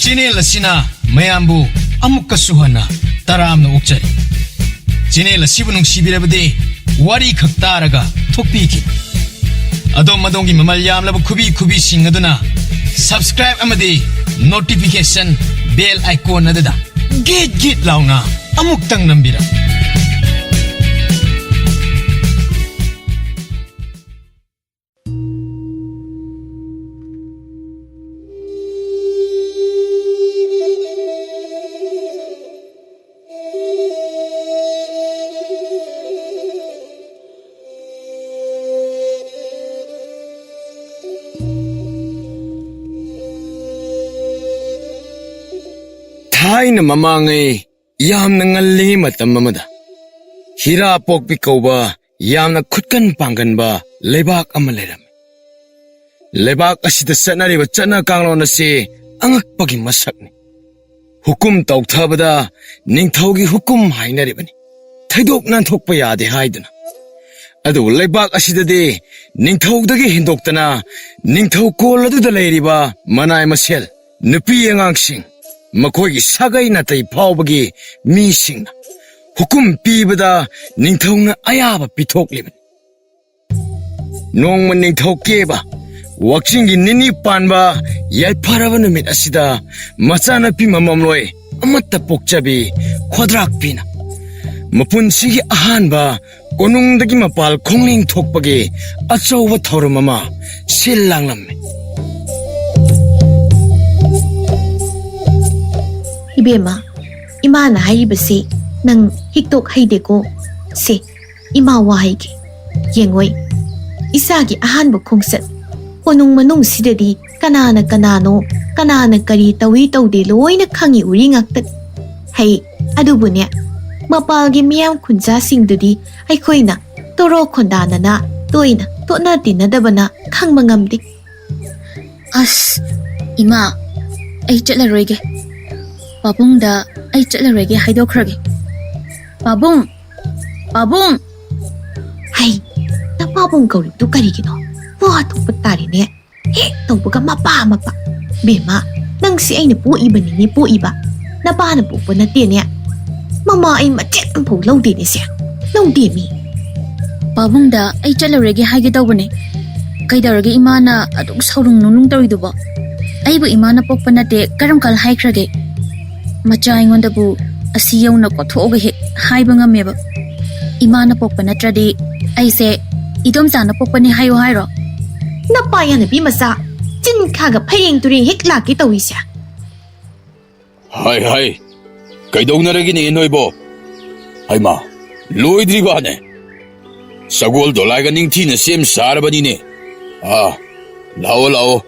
Channel asina mayambu amukka suhana taramna ukjari. Channel asibu nungsibirabadi wari khak taraga thokpiki. Adom madongi mamal yamlaba kubi sing aduna subscribe amadi notification bell icon adada git launa amuktang nambira. Haina mamangai yamna ngalli matam amada hira pokpi kauba yamna khutkan panggan ba lebak ama leram lebak asida sanari ba chana kanglon ase angakpagi masakni hukum tawthabada ningthaugi hukum hainari bani thaidok nan thokpa yade haidana adu lebak asida de ningthaudagi hindoktana ningthau kol aduda leiriba manai masel nupi angangsing Makogi sagay na tay paubagi mising na hukum pibada ningthaw na ayaba pitok liban. Nong man ningthaw keba waksingi nini panba yay paraba numit asida masana pi mamamloy amata pokchabi kwadrak pina. Mapunsigi ahanba konungdagi mapal kongling thokpagi achawa thawramama silang lamme. Ibema, ima na haibasi nang hiktok haideko se ima wahaigi yengoi isagi ahanba khongset konung manung sidadi kanana kanana kari tawi tawde loina khangi uri ngaktat hai adubunya mapalgi miyam khunja singdudi aikhoina toro khondana na toina tona tinadabana khangma ngamdi as ima ai chatlaroige Pabung da ay chatlarege haidokrage. Pabung! Hay, na pabung kauri tu karigino. Buha tu patari ne. Tau baga mapa. Bema, nang si ay na po iba ni po iba. Napa na po na tiyan Mama ay machet ang po law din siya. Law din mi. Pabung da ay chatlarege haigitaw ba ne? Kay darage imana at saurong nunung tawid ba? Ay ba imana po panate karam kal haikrage? Macha ingondabu asiyaw na kothoga he haiba ngameba imana pokpa natradi aise idom sana pokpa ni hayo hairo Napaya na bimasa chin khaga phayeng turing hikla ki tawisya Hai kaidongnaragi ni inoibo Haima loidri ba ne Sagol dolaiga ningthi na sem sarabani ne lao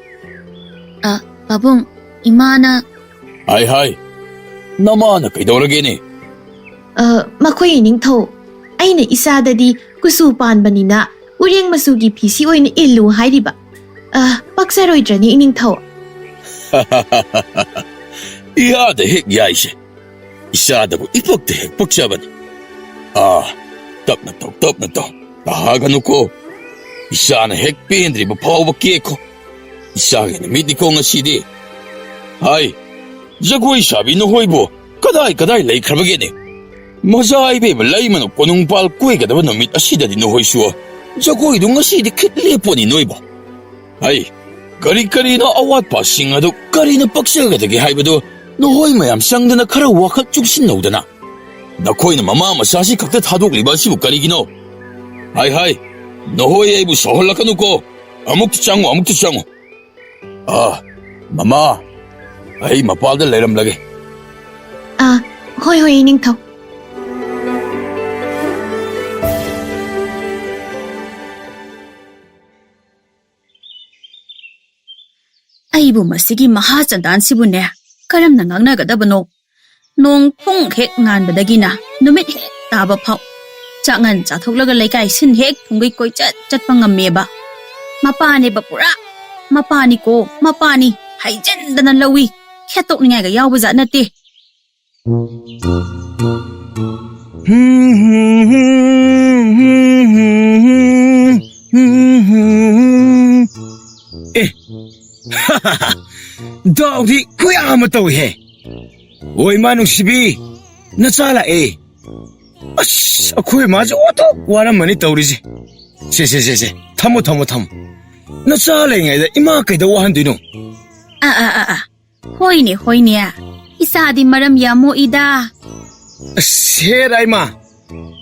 Pabung imana Hai Namana kaidorage ne Makoy ningthaw aina isadadi kusu panbanina ureng masugi phisi oina illu hairiba paksaroidrani ningthaw Iyada hek yaise Isadabu ipokte hek poksabani Tapna to Tahaganu ko Isana hek pendri ba pauba keko Isagin mitni ko nga sidi Hai Jagoi sabi no hoibo kadai lay krabagene Mazai be lay mano konung pal kuy kadaba no mit asida di no hoisuo Jagoi dung asidi kitlepo ni noibo Hai kari na awat pa singado kari na paksagadagi haibado no hoi mayam sangdana kara wakat chuksin naudana Nakoi na mama masasi kakta thadok liba sibu karigino Hai no hoi aibu soholakanu ko amuktu chango Mama Ay mapalda leram lage Hoy ningthaw aibu masigi maha chandan sibune karam na ngangnagadabano nong pung hek ngan badagina numit hek taba phau changan chathoklaga laikai sin hek thungai koi chat pangameba mapani ba pura mapani haijan dana lawi khetok ningai ga yaw baza nate ꯗꯥꯎꯗꯤ ꯈꯨꯌꯥꯝ ꯑꯃ ꯇꯧꯏꯍꯦ ꯍꯣꯏ ꯏꯃꯥ ꯅꯨꯡꯁꯤꯕꯤ ꯅꯆꯥ ꯂꯥꯛꯑꯦ ꯑꯁ ꯑꯩꯈꯣꯏ ꯃꯥꯁꯦ ꯑꯣꯟꯊꯣꯛ ꯋꯥꯔꯝꯃꯅꯤ ꯇꯧꯔꯤꯁꯦ ꯁꯦ ꯊꯝꯃꯣ ꯅꯆꯥ ꯂꯩꯉꯩꯗ ꯏꯃꯥ ꯀꯩꯗꯧ ꯋꯥꯍꯟꯗꯣꯏꯅꯣ ꯍꯣꯏꯅꯦ ꯏꯁꯥꯗꯤ ꯃꯔꯝ ꯌꯥꯝ ꯃꯣꯛꯏꯗ ꯑꯁ ꯍꯦꯔ ꯏꯃꯥ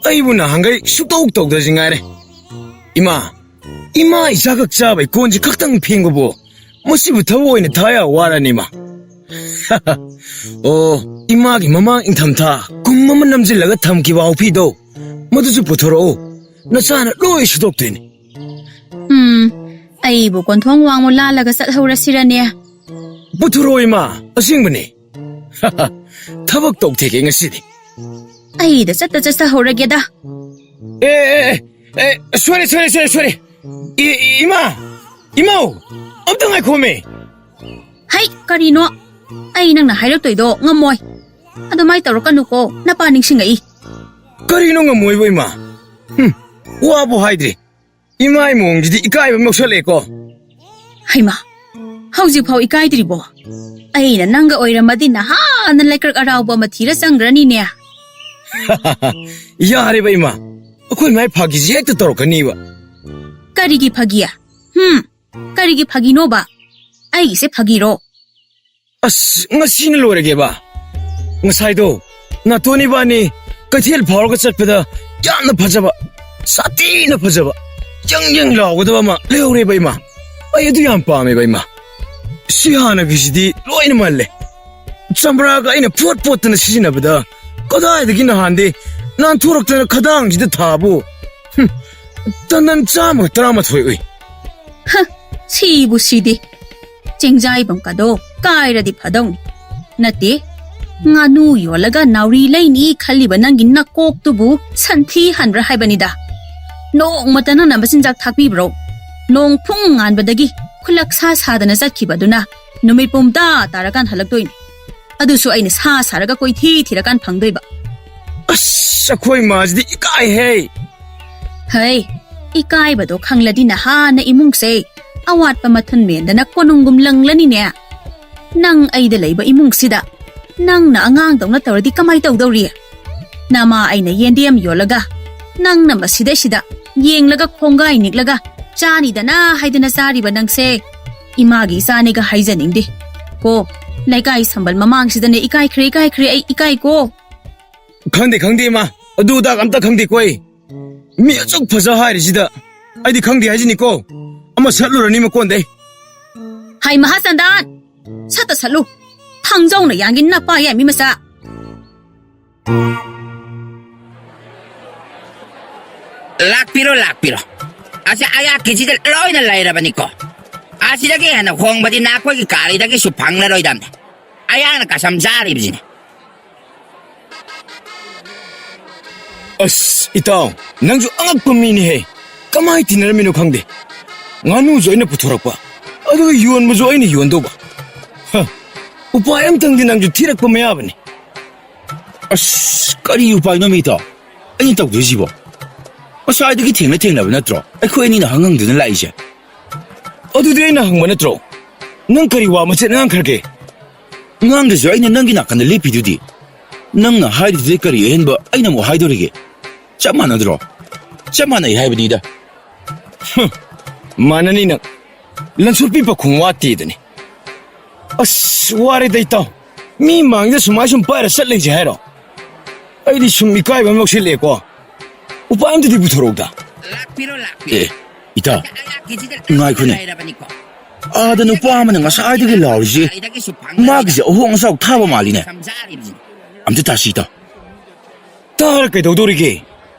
ꯑꯩꯕꯨ ꯅꯍꯥꯟꯒꯩ ꯁꯨꯛꯇꯧ ꯇꯧꯗ꯭ꯔꯁꯤ ꯉꯥꯏꯔꯦ ꯏꯃꯥ ꯏꯆꯥꯈꯛ ꯆꯥꯕꯩ ꯀꯣꯟꯁꯤ ꯈꯛꯇꯪ ꯐꯦꯡꯕꯕꯨ ꯃꯁꯤꯕꯨ ꯊꯕꯛ ꯑꯣꯏꯅ ꯊꯥ ꯋꯥꯔꯅꯤ ꯏꯃꯥ ꯑꯣ 이마기 머망 인탐타 꿈머만 남질라가 탐기와 오피도 모두주 부터로 너자나 로이 수독되니 아이부 권통 왕모 랄라가 삿하우라시라네 부터로 이마 어싱분이 하하 타박 똑대게 ngasi디 아이다 삿다 하우라게다 에 소리 이마오 엄청나게 고메 하이 까리노 아이 낭나 하이럭도이도 ngам모이 ꯑꯗꯨꯃꯥꯏ ꯇꯧꯔꯛꯀꯅꯨꯀꯣ ꯅꯄꯥ ꯅꯤꯡꯁꯤꯡꯉꯛꯏ ꯀꯔꯤꯅꯣ ꯉꯝꯃꯣꯏꯕ ꯏꯃꯥ ꯋꯥꯕꯨ ꯍꯥꯏꯗ꯭ꯔꯤ ꯏꯃꯥꯒꯤ ꯃꯑꯣꯡꯁꯤꯗꯤ ꯏꯀꯥꯏꯕ ꯃꯧꯁꯜꯂꯛꯑꯦꯀꯣ ꯍꯩꯃꯥ ꯍꯧꯖꯤꯛꯐꯥꯎ ꯏꯀꯥꯏꯗ꯭ꯔꯤꯕꯣ ꯑꯩꯅ ꯅꯪꯒ ꯑꯣꯏꯔꯝꯃꯗꯤ ꯅꯍꯥꯟꯅ ꯂꯩꯀ꯭ꯔꯛ ꯑꯔꯥꯎꯕ ꯑꯃ ꯊꯤꯔ ꯆꯪꯈ꯭ꯔꯅꯤꯅꯦ ꯌꯥꯔꯦꯕ ꯏꯃꯥ ꯑꯩꯈꯣꯏ ꯃꯥꯏ ꯐꯥꯒꯤꯁꯤ ꯍꯦꯛꯇ ꯇꯧꯔꯛꯀꯅꯤꯕ ꯀꯔꯤꯒꯤ ꯐꯥꯒꯤ야 ꯀꯔꯤꯒꯤ ꯐꯥꯒꯤꯅꯣꯕ ꯑꯩꯒꯤꯁꯦ ꯐꯥꯒꯤꯔꯣ ꯑꯁ ꯉꯁꯤꯅ ꯂꯣꯏꯔꯒꯦꯕ ꯉꯁꯥꯏꯗꯣ ꯅꯥꯇꯣꯟ ꯏꯕꯥꯅꯤ ꯀꯩꯊꯦꯜ ꯐꯥꯎꯔꯒ ꯆꯠꯄꯗ ꯌꯥꯝꯅ ꯐꯖꯕ ꯁꯥꯊꯤꯅ ꯐꯖꯕ ꯌꯪ ꯂꯥꯎꯒꯗꯕ ꯑꯃ ꯂꯩꯍꯧꯔꯦꯕ ꯏꯃꯥ ꯑꯩ ꯑꯗꯨ ꯌꯥꯝ ꯄꯥꯝꯃꯦꯕ ꯏꯃꯥ ꯁꯤ ꯍꯥꯟꯅꯒꯤꯁꯤꯗꯤ ꯂꯣꯏꯅ ꯃꯜꯂꯦ ꯆꯝꯄ꯭ꯔꯥꯒ ꯑꯩꯅ ꯄꯣꯠꯇꯅ ꯁꯤꯖꯤꯟꯅꯕꯗ ꯀꯗꯥꯏꯗꯒꯤ ꯅꯍꯥꯟꯗꯤ ꯅꯥꯟꯊꯣꯔꯛꯇꯅ ꯈꯗꯥꯡꯁꯤꯗ ꯊꯥꯕꯨ ꯇꯟꯗꯟ 113 ꯎꯏ 시부 시디 쟁자이범가도 까이라디 파동니 나띠 nganu yolaga nauri laini khaliba nangi nakok tubu santhi hanbra haibanida nong matana nambasinjak thakbibro nong phung nganbadagi khulak sa sadana jatkibaduna numit pumta tarakan halaktoini adusu aina sa saraga koi thirakan phangdoiba ꯑꯁ ꯑꯩꯈꯣꯏ ꯃꯥꯁꯤꯗꯤ ꯏꯀꯥꯏꯍꯦ hai ikai bado khangladi na ha na imungse awatpa mathan mendana konungum langlanine nang aida leiba imungsida nang na angang dongna tawradi kamai tawdawri nama aina yendem yolaga nang na masida yenglaga khongai niklaga chani dana haidana sariba nangse imagi sani ga haijaningdi ko laikai sambal mamang sidane ikai khre ai ikai ko ꯈꯪꯗꯦ ꯏꯃꯥ ꯑꯗꯨꯗ ꯑꯝꯇ ꯈꯪꯗꯦꯀꯣ ꯑꯩ ꯃꯤ ꯑꯁꯨꯛ ꯐꯖ ꯍꯥꯏꯔꯤꯁꯤꯗ ꯑꯩꯗꯤ ꯈꯪꯗꯦ ꯍꯥꯏꯖꯤꯅꯤꯀꯣ ꯑꯃ ꯁꯠꯂꯨꯔꯅꯤ ꯃꯀꯣꯟꯗꯩ hai mahasandan sata salu thangjauna yangin na pa ya mi masa lakpiro asa aya kijida loina lairabani ko asidagi hana khongbadi na ko gi kari dagi su phangla roidam aya na kasam jari bijine ꯑꯁ ꯏꯇꯥꯎ ꯅꯪꯁꯨ ꯑꯉꯛꯄ ꯃꯤꯅꯤꯍꯦ ꯀꯃꯥꯏ ꯇꯤꯟꯅꯔꯝꯃꯤꯅꯣ ꯈꯪꯗꯦ ꯉꯥꯅꯨꯁꯨ ꯑꯩꯅ ꯄꯨꯊꯣꯔꯛꯄ ꯑꯗꯨꯒ ꯌꯣꯟꯕꯁꯨ ꯑꯩꯅ ꯌꯣꯟꯗꯧꯕ ꯎꯄꯥꯏ ꯑꯝꯇꯪꯗꯤ ꯅꯪꯁꯨ ꯊꯤꯔꯛꯄ ꯃꯌꯥꯕꯅꯤ ꯑꯁ ꯀꯔꯤ ꯎꯄꯥꯏꯅꯣ ꯃꯤꯇꯣ ꯑꯩꯅ ꯇꯧꯗꯣꯏꯁꯤꯕꯣ ꯉꯁꯥꯏꯗꯒꯤ ꯊꯦꯡꯅꯕ ꯅꯠꯇ꯭ꯔꯣ ꯑꯩꯈꯣꯏ ꯑꯅꯤꯅ ꯍꯪꯍꯪꯗꯨꯅ ꯂꯥꯛꯏꯁꯦ ꯑꯗꯨꯗꯤ ꯑꯩꯅ ꯍꯪꯕ ꯅꯠꯇ꯭ꯔꯣ ꯅꯪ ꯀꯔꯤ ꯋꯥ ꯃꯆꯦꯠ ꯉꯥꯡꯈ꯭ꯔꯒꯦ ꯉꯥꯡꯗꯁꯨ ꯑꯩꯅ ꯅꯪꯒꯤ ꯅꯥꯀꯟꯗ ꯂꯦꯞꯄꯤꯗꯨꯗꯤ ꯅꯪꯅ ꯍꯥꯏꯔꯤꯗꯨꯗꯤ ꯀꯔꯤ ꯑꯍꯦꯟꯕ ꯑꯩꯅ ꯑꯃꯨꯛ ꯍꯥꯏꯗꯣꯔꯤꯒꯦ ꯆꯞ ꯃꯥꯟꯅꯗ꯭ꯔꯣ ꯆꯞ ꯃꯥꯟꯅꯩ ꯍꯥꯏꯕꯅꯤꯗ ꯃꯥꯟꯅꯅꯤ ꯅꯪ ꯂꯟꯁꯣꯠꯄꯤ ꯄꯥꯈꯣꯡ ꯋꯥꯠꯇꯦꯗꯅꯤ ꯑꯁ ꯋꯥꯔꯦꯗ ꯏꯇꯥꯎ ꯃꯤ ꯃꯥꯡꯗ ꯁꯨꯝ ꯄꯥꯏꯔ ꯆꯠꯂꯩꯁꯦ ꯍꯥꯏꯔꯣ ꯑꯩꯗꯤ ꯁꯨꯝ ꯏꯀꯥꯏꯕ ꯑꯃ ꯌꯥꯎꯁꯤꯜꯂꯛꯑꯦꯀꯣ ꯎꯄꯥꯏ ꯑꯝꯇꯗꯤ ꯄꯨꯊꯣꯔꯛꯎꯗ ꯑꯦ ꯏꯇꯥꯎ ꯉꯥꯏꯈꯣꯅꯦ ꯑꯥꯗ ꯅꯨꯄꯥ ꯑꯃꯅ ꯉꯁꯥꯏꯗꯒꯤ ꯂꯥꯎꯔꯤꯁꯦ ꯃꯥꯒꯤꯁꯦ ꯑꯍꯣꯡ ꯑꯆꯥꯎ ꯊꯥꯕ ꯃꯥꯜꯂꯤꯅꯦ ꯑꯝꯇ ꯇꯥꯁꯤ ꯏꯇꯥꯎ ꯇꯥꯔ ꯀꯩꯗꯧꯗꯣꯔꯤꯒꯦ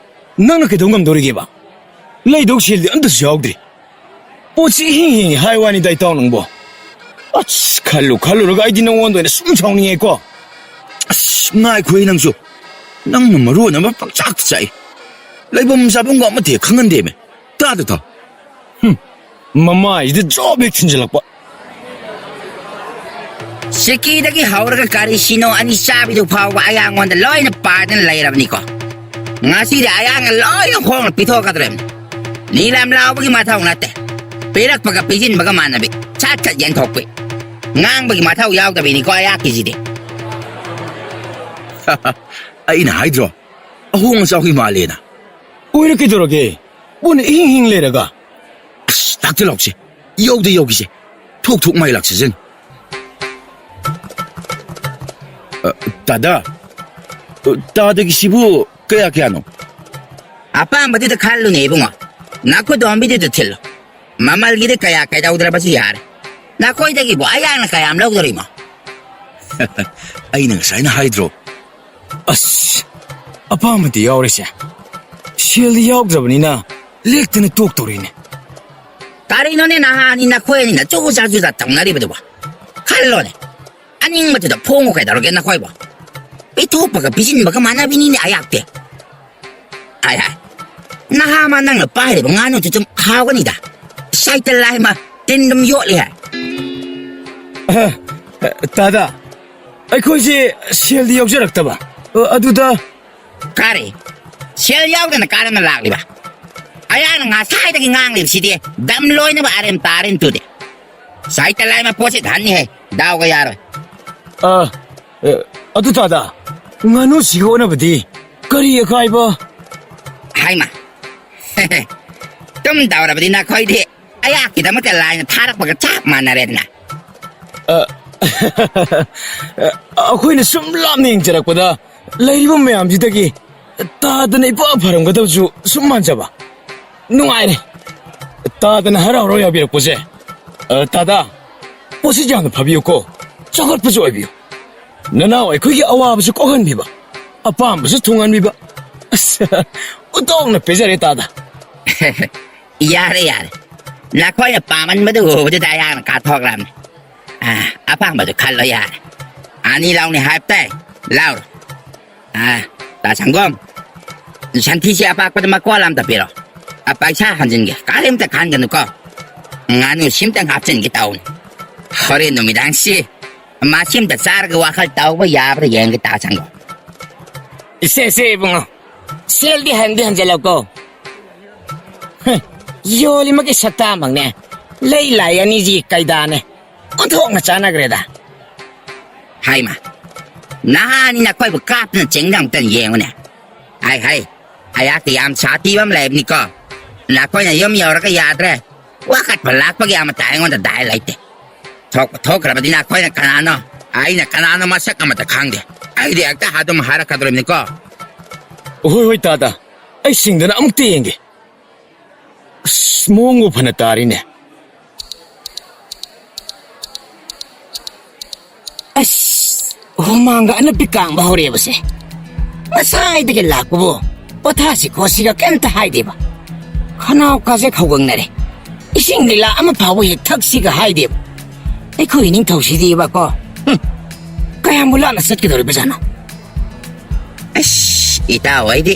ꯅꯪꯅ ꯀꯩꯗꯧ ꯉꯝꯗꯣꯔꯤꯒꯦꯕ ꯂꯩꯗꯧ ꯁꯦꯜꯗꯤ ꯑꯝꯇꯁꯨ ꯌꯥꯎꯗ꯭ꯔꯤ ꯄꯣꯠꯁꯤ ꯍꯤꯡ ꯍꯥꯏ ꯋꯥꯅꯤꯗ ꯏꯇꯥꯎ ꯅꯪꯕꯣ ꯑꯁ ꯈꯜꯂꯨꯔꯒ ꯑꯩꯗꯤ ꯅꯉꯣꯟꯗ ꯑꯣꯏꯅ ꯁꯨꯝ ꯁꯥꯎꯅꯤꯡꯉꯦꯀꯣ ꯑꯁ ꯉꯥꯏꯈꯣꯏ ꯅꯪꯁꯨ ꯅꯪꯅ ꯃꯔꯣꯟ ꯑꯃ ꯄꯪꯆꯥꯛꯇ ꯆꯥꯛꯏ ꯂꯩꯐꯝ ꯆꯥꯐꯝꯒ ꯑꯃꯠꯇ ꯍꯦꯛ ꯈꯪꯍꯟꯗꯦꯃꯦ ꯇꯥꯗ ꯊꯥꯎ ꯃꯃꯥꯏꯁꯤꯗ ꯖꯣꯕ ꯍꯦꯛ ꯊꯤꯟꯖꯤꯜꯂꯛꯄ sikidagi hauraga kari sino ani sabidu phawga ayangonda loina padan lairabani ko ngasi de ayanga loina khong pitokadrem nilam lawbagi mathau natte perak paga pijin baga manabi chat yen thokpe ꯉꯥꯡꯕꯒꯤ ꯃꯊꯧ ꯌꯥꯎꯗꯕꯤꯅꯤꯀꯣ ꯑꯩꯍꯥꯛꯀꯤꯁꯤꯗꯤ. ꯑꯩꯅ ꯍꯥꯏꯗ꯭ꯔꯣ ꯑꯍꯣꯡ ꯑꯆꯥꯎꯒꯤ ꯃꯥꯜꯂꯦꯅ. ꯑꯣꯏꯔ ꯀꯩꯗꯧꯔꯒꯦ? ꯄꯨꯟꯅ ꯏꯍꯤꯡ ꯍꯤꯡ ꯂꯩꯔꯒ. ꯑꯁ ꯇꯥꯛꯇ ꯌꯧꯈꯤꯁꯦ. ꯊꯣꯛ ꯃꯥꯏ ꯂꯥꯛꯁꯤꯖꯟ. ꯇꯥꯗꯥ, ꯇꯥꯗꯒꯤꯁꯤꯕꯨ ꯀꯌꯥꯅꯣ? ꯑꯄꯥꯝꯕꯗꯨꯗ ꯈꯜꯂꯨꯅꯦ ꯏꯕꯨꯡꯉꯣ. ꯅꯈꯨꯗꯣꯝꯕꯤꯗꯨꯗ ꯊꯤꯜꯂꯣ. ꯃꯃꯜꯒꯤꯗꯤ ꯀꯌꯥ ꯀꯩꯗꯧꯗ꯭ꯔꯕꯁꯨ ꯌꯥꯔꯦ. ꯅꯈꯣꯏꯗꯒꯤꯕꯨ ꯑꯩꯍꯥꯛꯅ ꯀꯌꯥꯝ ꯂꯧꯗꯣꯔꯤꯃꯣ? ꯑꯩꯅ ꯉꯁꯥꯏꯅ ꯍꯥꯏꯗ꯭ꯔꯣ. ꯑꯁ, ꯑꯄꯥꯝꯕꯗꯤ ꯌꯥꯎꯔꯤꯁꯦ. ꯁꯦꯜꯗꯤ ꯌꯥꯎꯗ꯭ꯔꯕꯅꯤꯅ ꯂꯦꯛꯇꯅ ꯇꯣꯛꯇꯧꯔꯤꯅꯦ. ꯀꯔꯤꯅꯣꯅꯦ ꯅꯍꯥꯟꯅꯤ ꯅꯈꯣꯏ ꯑꯅꯤꯅ ꯆꯨꯖꯥ ꯇꯧꯅꯔꯤꯕꯗꯨꯕꯣ? ꯈꯜꯂꯣꯅꯦ. ꯑꯅꯤꯡꯕꯗꯨꯗ ꯐꯣꯡꯉꯨ ꯀꯩꯗꯧꯔꯒꯦ ꯅꯈꯣꯏꯕꯣ? ꯄꯤꯊꯣꯛꯄꯒ ꯄꯤꯁꯤꯟꯕꯒ ꯃꯥꯟꯅꯕꯤꯅꯤꯅꯦ ꯑꯩꯍꯥꯛꯇꯤ. ꯍꯥꯏ. ꯅꯍꯥ ꯑꯃ ꯅꯪꯅ ꯄꯥꯏꯔꯤꯕ ꯉꯥꯅꯨꯗꯨ ꯁꯨꯝ ꯍꯥꯎꯒꯅꯤꯗ. ꯁꯥꯏꯇ ꯂꯥꯏꯃ ꯇꯤꯟ ꯑꯗꯨꯝ ꯌꯣꯠꯂꯤ ꯍꯥꯏ. ꯇꯥꯗꯥ, ꯑꯩꯈꯣꯏꯁꯦ ꯁꯦꯜꯗꯤ ꯌꯥꯎꯖꯔꯛꯇꯕ. ꯑꯗꯨꯗ ꯀꯔꯤ? ꯁꯦꯜ ꯌꯥꯎꯗꯅ ꯀꯔꯝꯅ ꯂꯥꯛꯂꯤꯕ? ꯑꯩꯍꯥꯛꯅ ꯉꯁꯥꯏꯗꯒꯤ ꯉꯥꯡꯂꯤꯕꯁꯤꯗꯤ ꯗꯝ ꯂꯣꯏꯅꯕ ꯑꯔꯦꯝ ꯇꯥꯔꯦꯟ ꯇꯨꯗꯤ. ꯁꯥꯏꯇ ꯂꯥꯏꯃ ꯄꯣꯠꯁꯤ ꯙꯟꯅꯤꯍꯦ. ꯗꯥꯎꯒ ꯌꯥꯔꯣꯏ. ꯑꯗꯨ ꯇꯥꯗꯥ, ꯉꯥꯅꯨꯁꯤꯒ ꯑꯣꯟꯅꯕꯗꯤ ꯀꯔꯤ ꯑꯀꯥꯏꯕ? ꯍꯥꯏꯃ. ꯇꯨꯝ ꯇꯧꯔꯕꯗꯤ ꯅꯈꯣꯏꯗꯤ ꯑꯩꯍꯥꯛꯀꯤꯗꯃꯛꯇ ꯂꯥꯏꯅ ꯊꯥꯔꯛꯄꯒ ꯆꯞ ꯃꯥꯟꯅꯔꯦꯗꯅ. ꯑꯩꯈꯣꯏꯅ ꯁꯨꯝ ꯂꯥꯞꯅ ꯌꯦꯡꯖꯔꯛꯄꯗ ꯂꯩꯔꯤꯕ ꯃꯌꯥꯝꯁꯤꯗꯒꯤ ꯇꯥꯗꯅ ꯏꯄꯥ ꯐꯔꯝꯒꯗꯕꯁꯨ ꯁꯨꯝ ꯃꯥꯟꯖꯕ. ꯅꯨꯡꯉꯥꯏꯔꯦ ꯇꯥꯗꯅ ꯍꯔꯥꯎ ꯌꯥꯕꯤꯔꯛꯄꯁꯦ. ꯇꯥꯗꯥ, ꯄꯣꯠꯁꯤ ꯌꯥꯝꯅ ꯐꯕꯤꯌꯨꯀꯣ. ꯆꯥꯎꯈꯠꯄꯁꯨ ꯑꯣꯏꯕꯤꯌꯨ. ꯅꯅꯥꯎ ꯑꯩꯈꯣꯏꯒꯤ ꯑꯋꯥꯕꯁꯨ ꯀꯣꯛꯍꯟꯕꯤꯕ, ꯑꯄꯥꯝꯕꯁꯨ ꯊꯨꯡꯍꯟꯕꯤꯕ. ꯑꯁ, ꯎꯟꯇꯣꯛꯅ ꯄꯦꯖꯔꯦ ꯇꯥꯗꯥ. ꯌꯥꯔꯦ. ꯅꯈꯣꯏꯅ ꯄꯥꯝꯃꯟꯕꯗꯨ ꯎꯕꯗꯨꯗ ꯑꯩꯍꯥꯛꯅ ꯀꯥꯊꯣꯛꯂꯝꯅꯤ. ꯑꯄꯥꯝꯕꯗꯨ ꯈꯜꯂꯣ ꯌꯥꯔꯦ. ꯑꯅꯤ ꯂꯧꯅꯤ ꯍꯥꯏꯕꯇꯥꯏ. ꯂꯧꯔꯣ. ꯇꯥ ꯁꯪꯒꯣꯝ, ꯁꯟꯊꯤꯁꯤ ꯑꯄꯥꯛꯄꯗ ꯃꯀꯣꯜ ꯑꯝꯇ ꯄꯤꯔꯣ. ꯄꯩꯁꯥ ꯍꯟꯖꯤꯟꯒꯦ. ꯀꯔꯤꯝꯇ ꯈꯟꯒꯅꯨꯀꯣ. ꯉꯥꯅꯨ ꯁꯤꯝꯇꯪ ꯍꯥꯞꯆꯤꯟꯒꯦ ꯇꯧꯅꯤ. ꯍꯣꯔꯦꯟ ꯅꯨꯃꯤꯗꯥꯡꯁꯤ ꯃꯁꯤꯝꯇ ꯆꯥꯔꯒ ꯋꯥꯈꯜ ꯇꯧꯕ ꯌꯥꯕ꯭ꯔꯥ ꯌꯦꯡꯒꯦ ꯇꯥ ꯁꯪꯒꯣꯝ. ꯏꯁꯦ ꯏꯕꯨꯡꯉꯣ, ꯁꯦꯜꯗꯤ ꯍꯟꯖꯜꯂꯛꯀꯣ. ꯌꯣꯜꯂꯤꯃꯛꯀꯤ ꯁꯛꯇꯥꯃꯛꯅꯦ. ꯂꯥꯏ ꯑꯅꯤꯁꯤ ꯀꯩꯗꯥꯅꯦ. ꯑꯣꯟꯊꯣꯛꯅ ꯆꯥꯟꯅꯈ꯭ꯔꯦꯗ. ꯍꯥꯏꯃ, ꯅꯍꯥꯟꯅꯤ ꯅꯈꯣꯏꯕꯨ ꯀꯥꯞꯇꯨꯅ ꯆꯤꯡꯗ ꯑꯃꯨꯛꯇꯪ ꯌꯦꯡꯉꯨꯅꯦ. ꯑꯩꯍꯥꯛꯇꯤ ꯌꯥꯝ ꯁꯥꯊꯤꯕ ꯑꯃ ꯂꯩꯕꯅꯤꯀꯣ. ꯅꯈꯣꯏꯅ ꯌꯨꯝ ꯌꯧꯔꯒ ꯌꯥꯗ꯭ꯔꯦ. ꯋꯥꯀꯠꯄ ꯂꯥꯛꯄꯒꯤ ꯑꯃꯇ ꯑꯩꯉꯣꯟꯗ ꯗꯥꯏ ꯂꯩꯇꯦ. ꯊꯣꯛꯈ꯭ꯔꯕꯗꯤ ꯅꯈꯣꯏꯅ ꯀꯅꯥꯅꯣ, ꯑꯩꯅ ꯀꯅꯥꯅꯣ ꯃꯁꯛ ꯑꯃꯇ ꯈꯪꯗꯦ. ꯑꯩꯗꯤ ꯍꯦꯛꯇ ꯑꯗꯨꯝ ꯍꯥꯏꯔꯛꯀꯗꯧꯔꯤꯕꯅꯤꯀꯣ. ꯍꯣꯏ ꯇꯥꯗꯥ, ꯑꯩ ꯁꯤꯡꯗꯅ ꯑꯃꯨꯛꯇ ꯌꯦꯡꯒꯦ. ꯑꯁ, ꯃꯑꯣꯡꯕꯨ ꯐꯅ ꯇꯥꯔꯤꯅꯦ. ꯑꯁ, ꯍꯨꯃꯥꯡꯒ ꯑꯅꯞꯄꯤ ꯀꯥꯡꯕ ꯍꯧꯔꯦꯕꯁꯦ. ꯉꯁꯥꯏꯗꯒꯤ ꯂꯥꯛꯄꯕꯨ ꯄꯣꯊꯥꯁꯤ ꯈꯣꯠꯁꯤꯒ ꯀꯩꯝꯇ ꯍꯥꯏꯗꯦꯕ. ꯈꯅꯥꯎꯀꯥꯁꯦ ꯈꯧꯒꯪꯅꯔꯦ. ꯏꯁꯤꯡ ꯂꯤꯂꯥ ꯑꯃ ꯐꯥꯎꯕ ꯍꯦꯛ ꯊꯛꯁꯤꯒ ꯍꯥꯏꯗꯦꯕ. ꯑꯩꯈꯣꯏ ꯅꯤꯡꯊꯧꯁꯤꯗꯤꯕꯀꯣ. ꯀꯌꯥꯝꯕꯨ ꯂꯥꯞꯅ ꯆꯠꯀꯗꯧꯔꯤꯕꯖꯥꯠꯅꯣ? ꯑꯁ, ꯏꯇꯥꯎ ꯑꯩꯗꯤ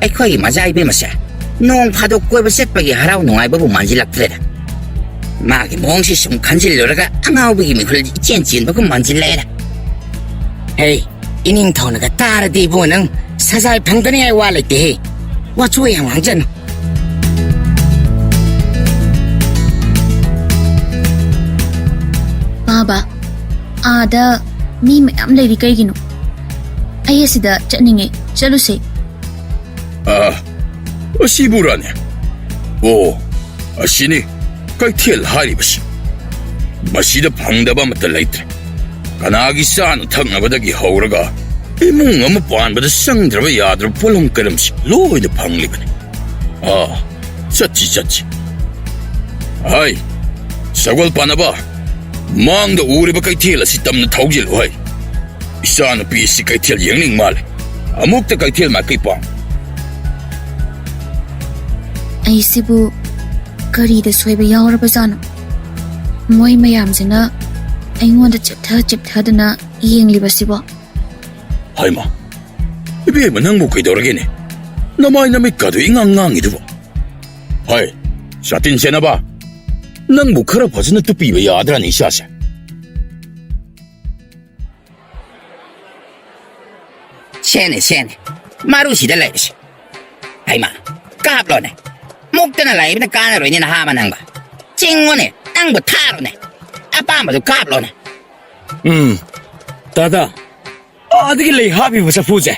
ꯑꯩꯈꯣꯏꯒꯤ ꯃꯆꯥ ꯏꯕꯦꯝꯃꯁꯦ ꯅꯣꯡ ꯐꯥꯗꯣꯛ ꯀꯣꯏꯕ ꯆꯠꯄꯒꯤ ꯍꯔꯥꯎ ꯅꯨꯡꯉꯥꯏꯕꯕꯨ ꯃꯥꯟꯁꯤꯜꯂꯛꯇ꯭ꯔꯦꯗ. ꯃꯥꯒꯤ ꯃꯑꯣꯡꯁꯤ ꯁꯨꯝ ꯈꯟꯖꯤꯜꯂꯨꯔꯒ ꯑꯉꯥꯎꯕꯒꯤ ꯃꯤꯈꯨꯜ ꯏꯆꯦꯟ ꯆꯦꯟꯕꯒꯨꯝ ꯃꯥꯟꯁꯤꯜꯂꯛꯑꯦꯗ. ꯍꯦ, ꯏꯅꯤꯡꯊꯧꯅꯒ ꯇꯥꯔꯗꯤ ꯏꯕꯨꯡ ꯅꯪ ꯁꯖꯥꯏ ꯐꯪꯗꯅꯤꯉꯥꯏ ꯋꯥ ꯂꯩꯇꯦꯍꯦ. ꯋꯥꯆꯣꯏ ꯌꯥꯝ ꯉꯥꯡꯖꯅꯨ. ꯕꯥꯕꯥ, ꯑꯥꯗ ꯃꯤ ꯃꯌꯥꯝ ꯂꯩꯔꯤ ꯀꯩꯒꯤꯅꯣ? ꯑꯩ ꯑꯁꯤꯗ ꯆꯠꯅꯤꯡꯉꯦ. ꯆꯠꯂꯨꯁꯦ. ꯑꯁꯤꯕꯨꯔꯥꯅꯦ? ꯑꯣ, ꯑꯁꯤꯅꯤ ꯀꯩꯊꯦꯜ ꯍꯥꯏꯔꯤꯕꯁꯤ. ꯃꯁꯤꯗ ꯐꯪꯗꯕ ꯑꯃꯠꯇ ꯂꯩꯇ꯭ꯔꯦ. ꯀꯅꯥꯒꯤ ꯆꯥꯅ ꯊꯛꯅꯕꯗꯒꯤ ꯍꯧꯔꯒ ꯏꯃꯨꯡ ꯑꯃ ꯄꯥꯟꯕꯗ ꯆꯪꯗ꯭ꯔꯕ ꯌꯥꯗ꯭ꯔꯕ ꯄꯣꯠꯂꯝ ꯀꯔꯝꯁꯤ ꯂꯣꯏꯅ ꯐꯪꯂꯤꯕꯅꯤ. ꯆꯠꯁꯤ. ꯍꯥꯏ, ꯁꯒꯣꯜ ꯄꯥꯅꯕ, ꯃꯥꯡꯗ ꯎꯔꯤꯕ ꯀꯩꯊꯦꯜ ꯑꯁꯤ ꯇꯝꯅ ꯊꯧꯖꯤꯜꯂꯨ ꯍꯥꯏ. ꯏꯆꯥꯅꯨꯄꯤ ꯑꯁꯤ ꯀꯩꯊꯦꯜ ꯌꯦꯡꯅꯤꯡ ꯃꯥꯜꯂꯦ. ꯑꯃꯨꯛꯇ ꯀꯩꯊꯦꯜ ꯃꯥꯏꯀꯩ ꯄꯥꯡ. ꯑꯩꯁꯤꯕꯨ ꯀꯔꯤꯗ ꯁꯣꯏꯕ ꯌꯥꯎꯔꯕꯖꯥꯠꯅꯣ? ꯃꯣꯏ ꯃꯌꯥꯝꯁꯤꯅ ꯑꯩꯉꯣꯟꯗ ꯆꯤꯞꯊꯗꯨꯅ ꯌꯦꯡꯂꯤꯕꯁꯤꯕꯣ? ꯍꯥꯏꯃ, ꯏꯕꯦꯝꯃ ꯅꯪꯕꯨ ꯀꯩꯗꯧꯔꯒꯦꯅꯦ? ꯅꯃꯥꯏ ꯅꯃꯤꯠꯀꯥꯗꯨ ꯏꯉꯥꯡ ꯉꯥꯡꯉꯤꯗꯨꯕꯨ. ꯍꯥꯏ, ꯁꯥꯇꯤꯟ ꯁꯦꯟꯅꯕ, ꯅꯪꯕꯨ ꯈꯔ ꯐꯖꯅ ꯇꯨꯞꯄꯤꯕ ꯌꯥꯗ꯭ꯔꯥꯅꯦ ꯏꯆꯥꯁꯦ? ꯁꯦꯟꯅꯦ. ꯃꯔꯨꯁꯤꯗ ꯂꯩꯔꯤꯁꯤ. ꯍꯩꯃ, ꯀꯥꯞꯂꯣꯅꯦ. ꯃꯨꯛꯇꯅ ꯂꯩꯕꯅ ꯀꯥꯟꯅꯔꯣꯏꯅꯦ ꯅꯍꯥ ꯑꯃ ꯅꯪꯕ. ꯆꯤꯡꯉꯣꯅꯦ, ꯅꯪꯕꯨ ꯊꯥꯔꯣꯅꯦ. ꯑꯄꯥꯝꯕꯗꯨ ꯀꯥꯞꯂꯣꯅꯦ ꯇꯥꯗ ꯑꯗꯒꯤ ꯂꯩ ꯍꯥꯞꯄꯤꯕ ꯆꯐꯨꯁꯦ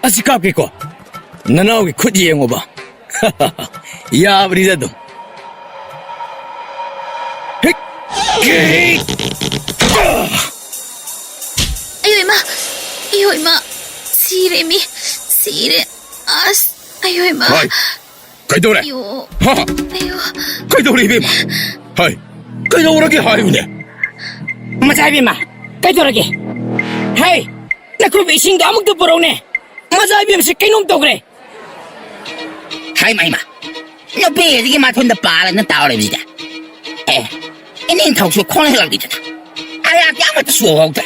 ꯑꯁꯤ ꯀꯥꯞꯀꯦꯀꯣ ꯅꯅꯥꯎꯒꯤ ꯈꯨꯠ ꯌꯦꯡꯉꯣꯕ ꯌꯥꯕꯅꯤꯗ ꯑꯗꯨꯝ ꯑꯌꯣ ꯏꯃꯥ ꯁꯤꯔꯦ ꯃꯤ ꯁꯤꯔꯦ ꯑꯁ ꯑꯌꯣ ꯏꯃꯥ ꯍꯥꯏ ꯀꯩꯗꯧꯔꯦ ꯑꯌꯣ ꯍꯥ ꯑꯌꯣ ꯀꯩꯗꯧꯔꯦ 이ꯕꯦꯝꯃ ꯍꯥꯏ ꯀꯩꯗꯧꯔꯒꯦ ꯍꯥꯏꯌꯨꯅꯦ ꯃꯆꯥꯏꯕꯦꯝꯃ ꯀꯩꯗꯧꯔꯒꯦ ꯍꯩ ꯅꯈꯣꯏꯕ ꯏꯁꯤꯡꯗꯣ ꯑꯃꯨꯛꯇ ꯄꯨꯔꯛꯎꯅꯦ ꯃꯆꯥꯏꯕꯦꯝꯃꯁꯦ ꯀꯩꯅꯣꯝ ꯇꯧꯈ꯭ꯔꯦ ꯍꯥꯏ ꯃꯥꯏꯃ ꯅꯨꯄꯤꯁꯤꯒꯤ ꯃꯊꯨꯟꯗ ꯄꯥꯜꯂꯅ ꯇꯥꯎꯔꯤꯕꯁꯤꯗ 이닝ꯊꯧꯁꯨ ꯈꯣꯡ ꯍꯦꯜꯂꯛꯏꯗꯅ ꯑꯩꯍꯥꯛꯀꯤ ꯑꯃꯠꯇ ꯁꯨꯍꯧꯗ꯭ꯔꯦ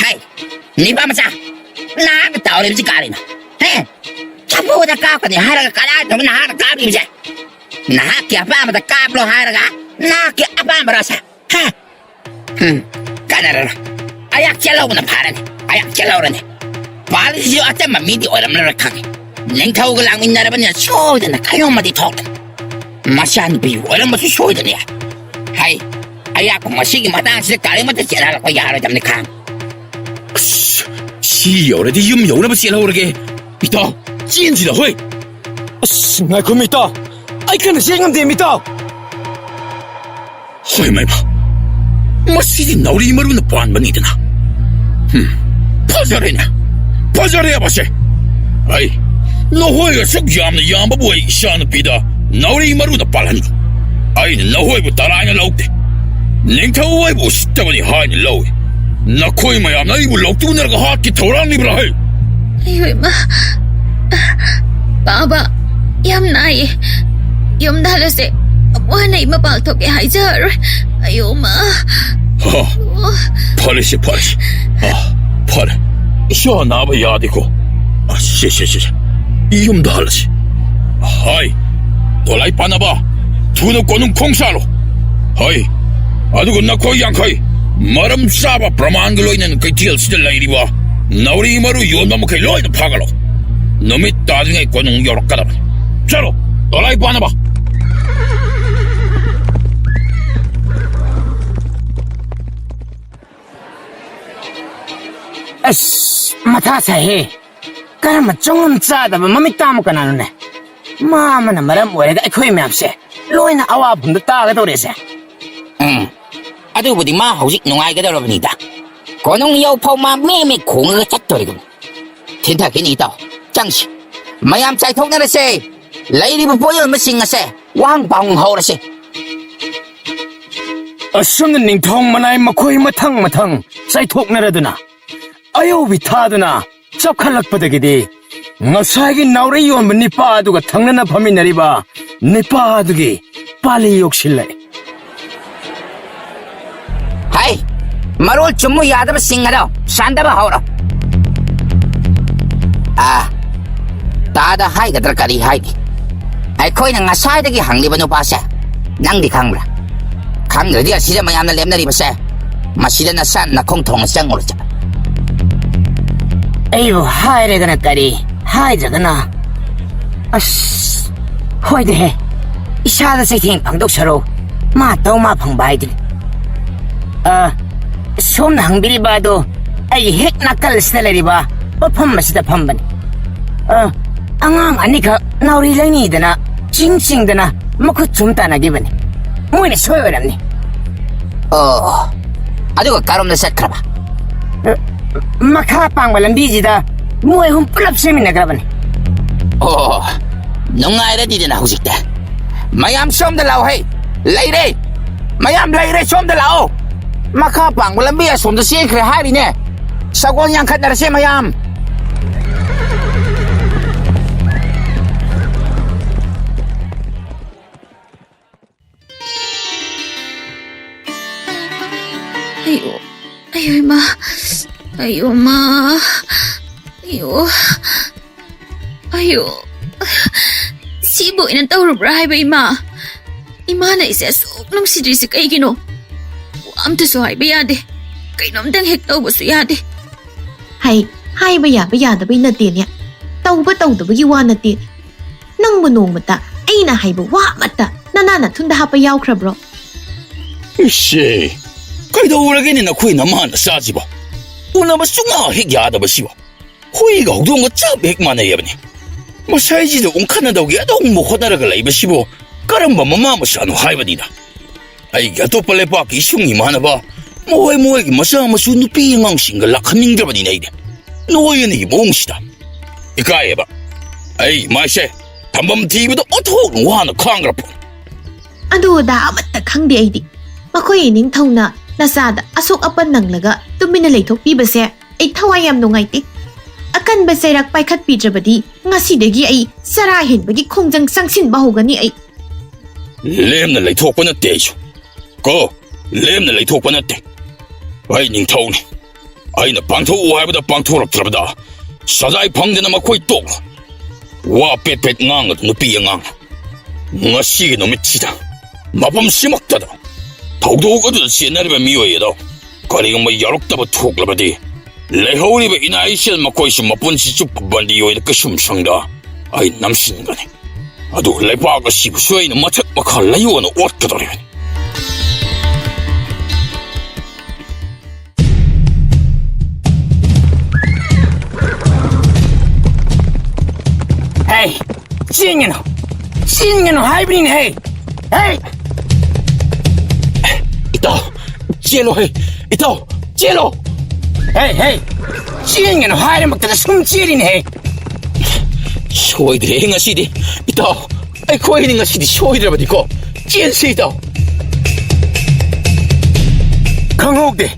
ꯍꯥꯏ ꯅꯤꯄꯥ ꯃꯆꯥ ꯅꯍꯥꯛꯅ ꯇꯧꯔꯤꯕꯁꯤ ꯀꯔꯤꯅꯣ ꯆꯐꯨꯗ ꯀꯥꯞꯀꯅꯤ ꯍꯥꯏꯔꯒ ꯀꯗꯥꯏꯗꯅꯣ ꯅꯍꯥꯛꯅ ꯀꯥꯞꯂꯤꯕꯁꯦ ꯅꯍꯥꯛꯀꯤ ꯑꯄꯥꯝꯕꯗ ꯀꯥꯞꯂꯣ ꯍꯥꯏꯔꯒ ꯅꯍꯥꯛꯀꯤ ꯑꯄꯥꯝꯕꯔꯁꯦ ꯀꯥꯟꯅꯔꯔꯣꯏ ꯑꯩꯍꯥꯛ ꯆꯦꯜꯍꯧꯕꯅ ꯐꯔꯅꯤ ꯑꯩꯍꯥꯛ ꯆꯦꯜꯍꯧꯔꯅꯤ ꯄꯥꯜꯂꯤꯁꯤꯁꯨ ꯑꯆꯝꯕ ꯃꯤꯗꯤ ꯑꯣꯏꯔꯝꯂꯔꯣꯏ ꯈꯪꯉꯤ ꯅꯤꯡꯊꯧꯒ ꯂꯥꯛꯃꯤꯟꯅꯔꯕꯅꯤꯅ ꯁꯣꯏꯗꯅ ꯀꯩꯅꯣꯝꯃꯗꯤ ꯊꯣꯛꯂꯅꯤ ꯃꯆꯥꯅꯨꯄꯤ ꯑꯣꯏꯔꯝꯕꯁꯨ ꯁꯣꯏꯗꯅ ꯌꯥꯏ ꯍꯥꯏ ꯑꯩꯍꯥꯛꯄꯨ ꯃꯁꯤꯒꯤ ꯃꯇꯥꯡꯁꯤꯗ ꯀꯔꯤꯃꯠꯇ ꯆꯦꯜꯍꯜꯂꯛꯄ ꯌꯥꯔꯣꯏꯗꯕꯅꯤ ꯈꯪ ꯁꯤ ꯌꯧꯔꯗꯤ ꯌꯨꯝ ꯌꯧꯅꯕ ꯆꯦꯜꯍꯧꯔꯒꯦ ꯏꯇꯥꯎ ꯆꯦꯟꯁꯤꯗ ꯍꯣꯏ ꯑꯁ ꯉꯥꯏꯈꯣ ꯃꯤꯇꯥꯎ ꯑꯩ ꯀꯟꯅ ꯆꯦꯟ ꯉꯝꯗꯦ ꯃꯤꯇꯥꯎ ꯍꯣꯏ ꯃꯥꯏꯃ ꯃꯁꯤꯗꯤ ꯅꯥꯎꯔꯤ ꯃꯔꯨꯅ ꯄꯥꯟꯕꯅꯤꯗꯅ ꯐꯖꯔꯦꯅꯦ ꯐꯖꯔꯦꯕꯁꯦ ꯑꯩ ꯅꯍꯣꯏ ꯑꯁꯨꯛ ꯌꯥꯝꯅ ꯌꯥꯝꯕꯕꯨ ꯑꯩ ꯏꯆꯥꯅꯨꯄꯤꯗ ꯅꯥꯎꯔꯤ ꯃꯔꯨꯅ ꯄꯥꯜꯍꯟꯕ ꯑꯩꯅ ꯅꯍꯣꯏꯕꯨ ꯇꯔꯥꯏꯅ ꯂꯧꯗꯦ ꯅꯤꯡꯊꯧ ꯑꯩꯕꯨ ꯎꯁꯤꯠꯇꯕꯅꯤ ꯍꯥꯏꯅ ꯂꯧꯏ ꯅꯈꯣꯏ ꯃꯌꯥꯝꯅ ꯑꯩꯕꯨ ꯂꯧꯇꯨꯅꯔꯒ ꯍꯥꯠꯀꯤ ꯊꯧꯔꯥꯡꯂꯤꯕ꯭ꯔꯥ ꯍꯩ ꯑꯌꯣ ꯏꯃꯥ ꯕꯥꯕꯥ ꯌꯥꯝ ꯅꯥꯏꯌꯦ ꯌꯨꯝꯗ ꯍꯜꯂꯁꯦ ꯑꯃꯨꯛ ꯍꯟꯅ ꯏꯃꯥ ꯄꯥꯛꯊꯣꯛꯀꯦ ꯍꯥꯏꯖꯔꯔꯣꯏ ꯑꯌꯣ ꯃꯥ ꯐꯔꯦꯁꯦ ꯐꯔꯦꯁꯦ ꯐꯔꯦ ꯏꯁꯥ ꯅꯥꯕ ꯌꯥꯗꯦꯀꯣ ꯁꯦ ꯌꯨꯝꯗ ꯍꯜꯂꯁꯤ ꯍꯥꯏ ꯗꯣꯂꯥꯏ ꯄꯥꯟꯅꯕ ꯊꯨꯅ ꯀꯣꯅꯨꯡ ꯈꯣꯡꯁꯥꯜꯂꯣ ꯍꯥꯏ ꯑꯗꯨꯒ ꯅꯈꯣꯏ ꯌꯥꯡꯈꯩ ꯃꯔꯝ ꯆꯥꯕ ꯄ꯭ꯔꯃꯥꯟꯒ ꯂꯣꯏꯅꯅ ꯀꯩꯊꯦꯜꯁꯤꯗ ꯂꯩꯔꯤꯕ ꯅꯥꯎꯔꯤ ꯃꯔꯨ ꯌꯣꯟꯕ ꯃꯈꯩ ꯂꯣꯏꯅ ꯐꯥꯒꯠꯂꯣ ꯅꯨꯃꯤꯠ ꯇꯥꯗ꯭ꯔꯤꯉꯩ ꯀꯣꯅꯨꯡ ꯌꯧꯔꯛꯀꯗꯕꯅꯤ ꯆꯠꯂꯣ ꯗꯣꯂꯥꯏ ꯄꯥꯟꯅꯕ ꯑꯁ ꯃꯊꯥ ꯁꯥꯏꯍꯦ ꯀꯔꯝꯕ ꯆꯪꯉꯝ ꯆꯥꯗꯕ ꯃꯃꯤꯠ ꯇꯥꯃꯨ ꯀꯅꯥꯅꯣꯅꯦ ꯃꯥ ꯑꯃꯅ ꯃꯔꯝ ꯑꯣꯏꯔꯒ ꯑꯩꯈꯣꯏ ꯃꯌꯥꯝꯁꯦ ꯂꯣꯏꯅ ꯑꯋꯥꯐꯝꯗ ꯇꯥꯒꯗꯧꯔꯦꯁꯦ ꯑꯗꯨꯕꯨꯗꯤ ꯃꯥ ꯍꯧꯖꯤꯛ ꯅꯨꯡꯉꯥꯏꯒꯗꯧꯔꯕꯅꯤꯗ ꯀꯣꯅꯨꯡ ꯌꯧꯐꯥꯎ ꯃꯥ ꯃꯦ ꯈꯣꯡꯉꯒ ꯆꯠꯇꯣꯔꯤꯕꯅꯤ ꯊꯤꯟꯊꯈꯤꯅꯤ ꯏꯇꯥꯎ ꯆꯪꯁꯤ ꯃꯌꯥꯝ ꯆꯥꯏꯊꯣꯛꯅꯔꯁꯦ ꯂꯩꯔꯤꯕ ꯄꯣꯠꯌꯣꯟꯕꯁꯤꯡ ꯑꯁꯦ ꯋꯥꯍꯪ ꯄꯥꯎꯍꯪ ꯍꯧꯔꯁꯦ ꯑꯁꯨꯝꯅ ꯅꯤꯡꯊꯧ ꯃꯅꯥꯏ ꯃꯈꯣꯏ ꯃꯊꯪ ꯆꯥꯏꯊꯣꯛꯅꯔꯗꯨꯅ ꯑꯌꯧꯕꯤ ꯊꯥꯗꯨꯅ ꯆꯞꯈꯠꯂꯛꯄꯗꯒꯤꯗꯤ ꯉꯁꯥꯏꯒꯤ ꯅꯥꯎꯔꯤ ꯌꯣꯟꯕ ꯅꯤꯄꯥ ꯑꯗꯨꯒ ꯊꯪꯅꯅ ꯐꯝꯃꯤꯟꯅꯔꯤꯕ ꯅꯤꯄꯥ ꯑꯗꯨꯒꯤ ꯄꯥꯂꯤ ꯌꯧꯁꯤꯜꯂꯛꯏ ꯍꯥꯏ ꯃꯔꯣꯜ ꯆꯨꯝꯃꯨ ꯌꯥꯗꯕꯁꯤꯡ ꯑꯗꯣ ꯁꯥꯟꯗꯕ ꯍꯧꯔꯣ ꯇꯥꯗ ꯍꯥꯏꯒꯗ꯭ꯔꯥ ꯀꯔꯤ ꯍꯥꯏꯒꯦ ꯑꯩꯈꯣꯏꯅ ꯉꯁꯥꯏꯗꯒꯤ ꯍꯪꯂꯤꯕ ꯅꯨꯄꯥꯁꯦ ꯅꯪꯗꯤ ꯈꯪꯕ꯭ꯔꯥ ꯈꯪꯗ꯭ꯔꯗꯤ ꯑꯁꯤꯗ ꯃꯌꯥꯝꯅ ꯂꯦꯞꯅꯔꯤꯕꯁꯦ ꯃꯁꯤꯗ ꯅꯁꯥ ꯅꯈꯣꯡ ꯊꯣꯡꯅ ꯆꯪꯉꯨꯔꯁꯦ ꯑꯩꯕꯨ ꯍꯥꯏꯔꯒꯅ ꯀꯔꯤ ꯍꯥꯏꯗ꯭ꯔꯒꯅ ꯑꯁ ꯍꯣꯏꯗꯦꯍꯦ ꯏꯁꯥꯗ ꯆꯩꯊꯦꯡ ꯐꯪꯗꯣꯛꯁꯔꯣ ꯃꯥ ꯇꯧ ꯃꯥ ꯐꯪꯕ ꯍꯥꯏꯗꯨꯅꯤ ꯁꯣꯝꯅ ꯍꯪꯕꯤꯔꯤꯕ ꯑꯗꯣ ꯑꯩꯒꯤ ꯍꯦꯛ ꯅꯥꯀꯜꯁꯤꯗ ꯂꯩꯔꯤꯕ ꯃꯐꯝ ꯑꯁꯤꯗ ꯐꯝꯕꯅꯤ ꯑꯉꯥꯡ ꯑꯅꯤꯈꯛ ꯅꯥꯎꯔꯤ ꯂꯩꯅꯤꯗꯅ ꯆꯤꯡꯗꯅ ꯃꯈꯨꯠ ꯁꯨꯝ ꯇꯥꯟꯅꯈꯤꯕꯅꯤ ꯃꯣꯏꯅ ꯁꯣꯏ ꯑꯣꯏꯔꯝꯅꯤ ꯑꯗꯨꯒ ꯀꯔꯣꯝꯗ ꯆꯠꯈ꯭ꯔꯕ ꯃꯈꯥ ꯄꯥꯡꯕ ꯂꯝꯕꯤꯁꯤꯗ ꯃꯣꯏ ꯑꯍꯨꯝ ꯄꯨꯂꯞ ꯆꯦꯟꯃꯤꯟꯅꯈ꯭ꯔꯕꯅꯤ ꯅꯨꯡꯉꯥꯏꯔꯗꯤꯗꯅ ꯍꯧꯖꯤꯛꯇ ꯃꯌꯥꯝ ꯁꯣꯝꯗ ꯂꯥꯛꯑꯣ ꯍꯩ ꯂꯩꯔꯦ ꯃꯌꯥꯝ ꯂꯩꯔꯦ ꯁꯣꯝꯗ ꯂꯥꯛꯑꯣ ꯃꯈꯥ ꯄꯥꯡꯕ ꯂꯝꯕꯤ ꯑꯁꯣꯝꯗ ꯆꯦꯟꯈ꯭ꯔꯦ ꯍꯥꯏꯔꯤꯅꯦ ꯁꯒꯣꯜ ꯌꯥꯡꯈꯠꯅꯔꯁꯦ ꯃꯌꯥꯝ ꯑꯌꯣ ꯏꯃꯥ ꯑꯌꯣ ꯃꯥ ꯑꯌꯣ ꯁꯤꯕꯨ ꯑꯣꯏꯅ ꯇꯧꯔꯕ꯭ꯔꯥ ꯍꯥꯏꯕ ꯏꯃꯥꯅ ꯑꯩꯁꯦ ꯑꯁꯨꯛ ꯅꯨꯡꯁꯤꯗ꯭ꯔꯤꯁꯦ ꯀꯩꯒꯤꯅꯣ ꯋꯥ ꯑꯝꯇꯁꯨ ꯍꯥꯏꯕ ꯌꯥꯗꯦ ꯀꯩꯅꯣꯝꯇꯪ ꯍꯦꯛ ꯇꯧꯕꯁꯨ ꯌꯥꯗꯦ ꯍꯥꯏꯕ ꯌꯥꯕ ꯌꯥꯗꯕꯩ ꯅꯠꯇꯦꯅꯦ ꯇꯧꯕ ꯇꯧꯗꯕꯒꯤ ꯋꯥ ꯅꯠꯇꯦꯅꯦ ꯅꯪꯕꯨ ꯅꯣꯡꯃꯇ ꯑꯩꯅ ꯍꯥꯏꯕ ꯋꯥ ꯑꯃꯠꯇ ꯅꯅꯥ ꯅꯊꯨꯟꯗ ꯍꯥꯞꯄ ꯌꯥꯎꯈ꯭ꯔꯕ꯭ꯔꯣ ꯏꯁꯦ ꯀꯩꯗꯧꯔꯒꯦꯅꯦ ꯅꯈꯣꯏ ꯅꯃꯥꯅ ꯆꯥꯁꯤꯕ ꯎꯅꯕ ꯁꯨꯡꯌꯥ ꯍꯦꯛ ꯌꯥꯗꯕꯁꯤꯕ ꯍꯨꯏꯒ ꯍꯧꯗꯣꯡꯒ ꯆꯞ ꯍꯦꯛ ꯃꯥꯟꯅꯩꯕꯅꯤ ꯃꯁꯥꯏꯁꯤꯗ ꯎꯪꯈꯠꯅꯗꯧꯒꯤ ꯑꯗꯨꯝ ꯍꯣꯠꯅꯔꯒ ꯂꯩꯕꯁꯤꯕꯨ ꯀꯔꯝꯕ ꯃꯃꯥ ꯃꯆꯥꯅꯣ ꯍꯥꯏꯕꯅꯤꯗ ꯑꯩꯒꯤ ꯑꯇꯣꯞꯄ ꯂꯩꯄꯥꯛꯀꯤ ꯏꯁꯨꯡ ꯏꯃꯥꯟꯅꯕ ꯃꯣꯏꯒꯤ ꯃꯆꯥ ꯃꯁꯨ ꯅꯨꯄꯤ ꯑꯉꯥꯡꯁꯤꯡꯒ ꯂꯥꯛꯍꯟꯅꯤꯡꯗ꯭ꯔꯕꯅꯤꯅ ꯑꯩꯗꯤ ꯅꯣꯏ ꯑꯅꯤꯒꯤ ꯃꯑꯣꯡꯁꯤꯗ ꯏꯀꯥꯏꯌꯦꯕ ꯑꯩ ꯃꯥꯏꯁꯦ ꯊꯝꯐꯝ ꯊꯤꯕꯗ ꯑꯣꯟꯊꯣꯛꯅ ꯋꯥꯅ ꯈꯥꯡꯈ꯭ꯔ ꯄꯣꯠꯅꯤ ꯑꯗꯨꯗ ꯑꯃꯠꯇ ꯈꯪꯗꯦ ꯑꯩꯗꯤ ꯃꯈꯣꯏ ꯏꯅꯤꯡꯊꯧꯅ ꯅꯆꯥꯗ ꯑꯁꯣꯛ ꯑꯄꯟ ꯅꯪꯂꯒ ꯇꯨꯃꯤꯟꯅ ꯂꯩꯊꯣꯛꯄꯤꯕꯁꯦ ꯑꯩ ꯊꯋꯥꯏ ꯌꯥꯝ ꯅꯨꯡꯉꯥꯏꯇꯦ ꯑꯀꯟꯕ ꯆꯩꯔꯥꯛ ꯄꯥꯏꯈꯠꯄꯤꯗ꯭ꯔꯕꯗꯤ ꯉꯁꯤꯗꯒꯤ ꯑꯩ ꯆꯔꯥ ꯍꯦꯟꯕꯒꯤ ꯈꯣꯡꯖꯪ ꯆꯪꯁꯤꯟꯕ ꯍꯧꯒꯅꯤ ꯑꯩ ꯂꯦꯝꯅ ꯂꯩꯊꯣꯛꯄ ꯅꯠꯇꯦ ꯑꯩꯁꯨ ꯀꯣ ꯂꯦꯝꯅ ꯂꯩꯊꯣꯛꯄ ꯅꯠꯇꯦ ꯑꯩ ꯅꯤꯡꯊꯧꯅꯤ ꯑꯩꯅ ꯄꯥꯡꯊꯣꯛꯎ ꯍꯥꯏꯕꯗ ꯄꯥꯡꯊꯣꯔꯛꯇ꯭ꯔꯕꯗ ꯁꯖꯥꯏ ꯐꯪꯗꯅ ꯃꯈꯣꯏ ꯇꯣꯛꯂꯣ ꯋꯥ ꯄꯦꯠ ꯄꯦꯠ ꯉꯥꯡꯒꯗ ꯅꯨꯄꯤ ꯑꯉꯥꯡꯅ ꯉꯁꯤꯒꯤ ꯅꯨꯃꯤꯠꯁꯤꯗ ꯃꯐꯝꯁꯤꯃꯛꯇꯗ ꯊꯧꯗꯣꯛ ꯑꯗꯨꯗ ꯆꯦꯟꯅꯔꯤꯕ ꯃꯤꯑꯣꯏ ꯑꯗꯣ ꯀꯔꯤꯒꯨꯝꯕ ꯌꯥꯎꯔꯛꯇꯕ ꯊꯣꯛꯂꯕꯗꯤ ꯂꯩꯍꯧꯔꯤꯕ ꯏꯅꯥ ꯏꯆꯦꯜ ꯃꯈꯣꯏꯁꯨ ꯃꯄꯨꯟꯁꯤ ꯆꯨꯞꯄ ꯕꯟꯗꯤ ꯑꯣꯏꯅ ꯀꯩꯁꯨꯝ ꯁꯪꯗ ꯑꯩ ꯅꯝꯁꯤꯟꯒꯅꯤ ꯑꯗꯨ ꯂꯩꯕꯥꯛ ꯑꯁꯤꯕꯨꯁꯨ ꯑꯩꯅ ꯃꯊꯛ ꯃꯈꯥ ꯂꯩꯌꯣꯅ ꯑꯣꯠꯀꯗꯧꯔꯤꯕꯅꯤ Hey, ꯆꯦꯟꯒꯅꯨ ꯍꯥꯏꯕꯅꯤꯅꯦ hey. ꯏꯇꯥꯎ ꯆꯦꯜꯂꯣ ꯏꯇꯥꯎ ꯆꯦꯜꯂꯣ Hey, ꯆꯦꯟꯒꯅꯨ ꯍꯥꯏꯔꯃꯛꯇꯗ ꯁꯨꯝ ꯆꯦꯜꯂꯤꯅꯦ ꯁꯣꯏꯗ꯭ꯔꯦ ꯉꯁꯤꯗꯤ ꯏꯇꯥꯎ ꯑꯩꯈꯣꯏꯅꯤ ꯉꯁꯤꯗꯤ ꯁꯣꯏꯗ꯭ꯔꯕꯗꯤꯀꯣ ꯆꯦꯟꯁꯤ ꯏꯇꯥꯎ ꯈꯪꯍꯧꯗꯦ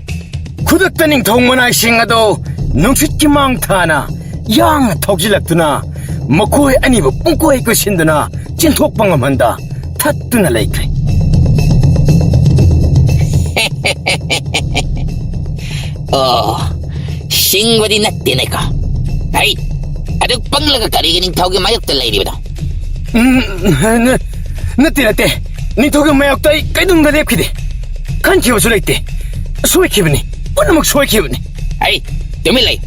ꯈꯨꯗꯛꯇ ꯅꯤꯡꯊꯧ ꯃꯅꯥꯏꯁꯤꯡ ꯑꯗꯣ ꯅꯨꯡꯁꯤꯠꯀꯤ ꯃꯥꯡ ꯊꯥꯅ ꯌꯥꯡꯅ ꯊꯧꯖꯤꯜꯂꯛꯇꯨꯅ ꯃꯈꯣꯏ ꯑꯅꯤꯕꯨ ꯄꯨꯡꯀꯣꯏ ꯀꯣꯏꯁꯤꯟꯗꯨꯅ ꯆꯦꯟꯊꯣꯛꯄ ꯉꯝꯍꯟꯗ ꯊꯠꯇꯨꯅ ꯂꯩꯈ꯭ꯔꯦ ꯁꯤꯡꯕꯗꯤ ꯅꯠꯇꯦꯅꯦꯀꯣ ꯍꯩ ꯑꯗꯨꯛ ꯄꯪꯂꯒ ꯀꯔꯤꯒꯤ ꯅꯤꯡꯊꯧꯒꯤ ꯃꯥꯌꯣꯛꯇ ꯂꯩꯔꯤꯕꯅꯣ ꯅꯠꯇꯦ ꯅꯤꯡꯊꯧꯒꯤ ꯃꯥꯌꯣꯛꯇ ꯑꯩ ꯀꯩꯗꯨꯝꯗ ꯂꯦꯞꯈꯤꯗꯦ ꯈꯟꯈꯤꯕꯁꯨ ꯂꯩꯇꯦ ꯁꯣꯏꯈꯤꯕꯅꯤ ꯄꯨꯝꯅꯃꯛ ꯁꯣꯏꯈꯤꯕꯅꯤ ꯍꯩ ꯇꯨꯃꯤꯟ ꯂꯩ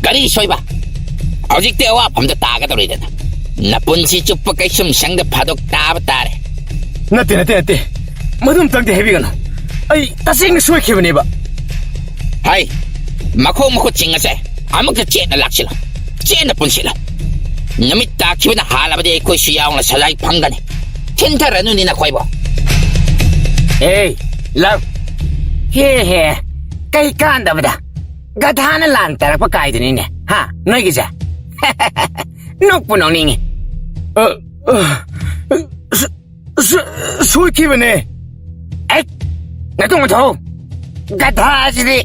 ꯀꯔꯤ ꯁꯣꯏꯕ ꯍꯧꯖꯤꯛꯇꯤ ꯑꯋꯥꯐꯝꯗ ꯇꯥꯒꯗꯧꯔꯤꯗꯅ ꯅꯄꯨꯟꯁꯤ ꯆꯨꯞꯄ ꯀꯩꯁꯨꯝ ꯁꯪꯗ ꯐꯥꯗꯣꯛ ꯇꯥꯕ ꯇꯥꯔꯦ ꯅꯠꯇꯦ ꯃꯗꯨꯝꯇꯪꯗꯤ ꯍꯥꯏꯕꯤꯒꯅꯨ ꯑꯩ ꯇꯁꯦꯡꯅ ꯁꯣꯏꯈꯤꯕꯅꯦꯕ ꯍꯥꯏ ꯃꯈꯣꯡ ꯃꯈꯨꯠꯁꯤꯡ ꯑꯁꯦ ꯑꯃꯨꯛꯇ ꯆꯦꯠꯅ ꯂꯥꯛꯁꯤꯜꯂꯣ ꯆꯦꯠꯅ ꯄꯨꯟꯁꯤꯜꯂꯣ ꯅꯨꯃꯤꯠ ꯇꯥꯈꯤꯕꯅ ꯍꯥꯜꯂꯕꯗꯤ ꯑꯩꯈꯣꯏꯁꯨ ꯌꯥꯎꯅ ꯁꯖꯥꯏ ꯐꯪꯒꯅꯤ ꯊꯤꯟꯊꯔꯅꯨꯅꯤ ꯅꯈꯣꯏꯕꯨ ꯂꯥꯛ ꯍꯦ ꯀꯩ ꯀꯥꯟꯗꯕꯗ ꯒꯙꯥꯅ ꯂꯥꯟ ꯇꯥꯔꯛꯄ ꯀꯥꯏꯗꯨꯅꯤꯅꯦ ꯍꯥ ꯅꯣꯏꯒꯤꯁꯦ ꯅꯣꯛꯄꯨ ꯅꯣꯛꯅꯤꯡꯉꯤ ꯁꯣꯏꯈꯤꯕꯅꯦ ꯅꯇꯨꯡ ꯃꯊꯧ ꯒꯙꯥꯁꯤꯗꯤ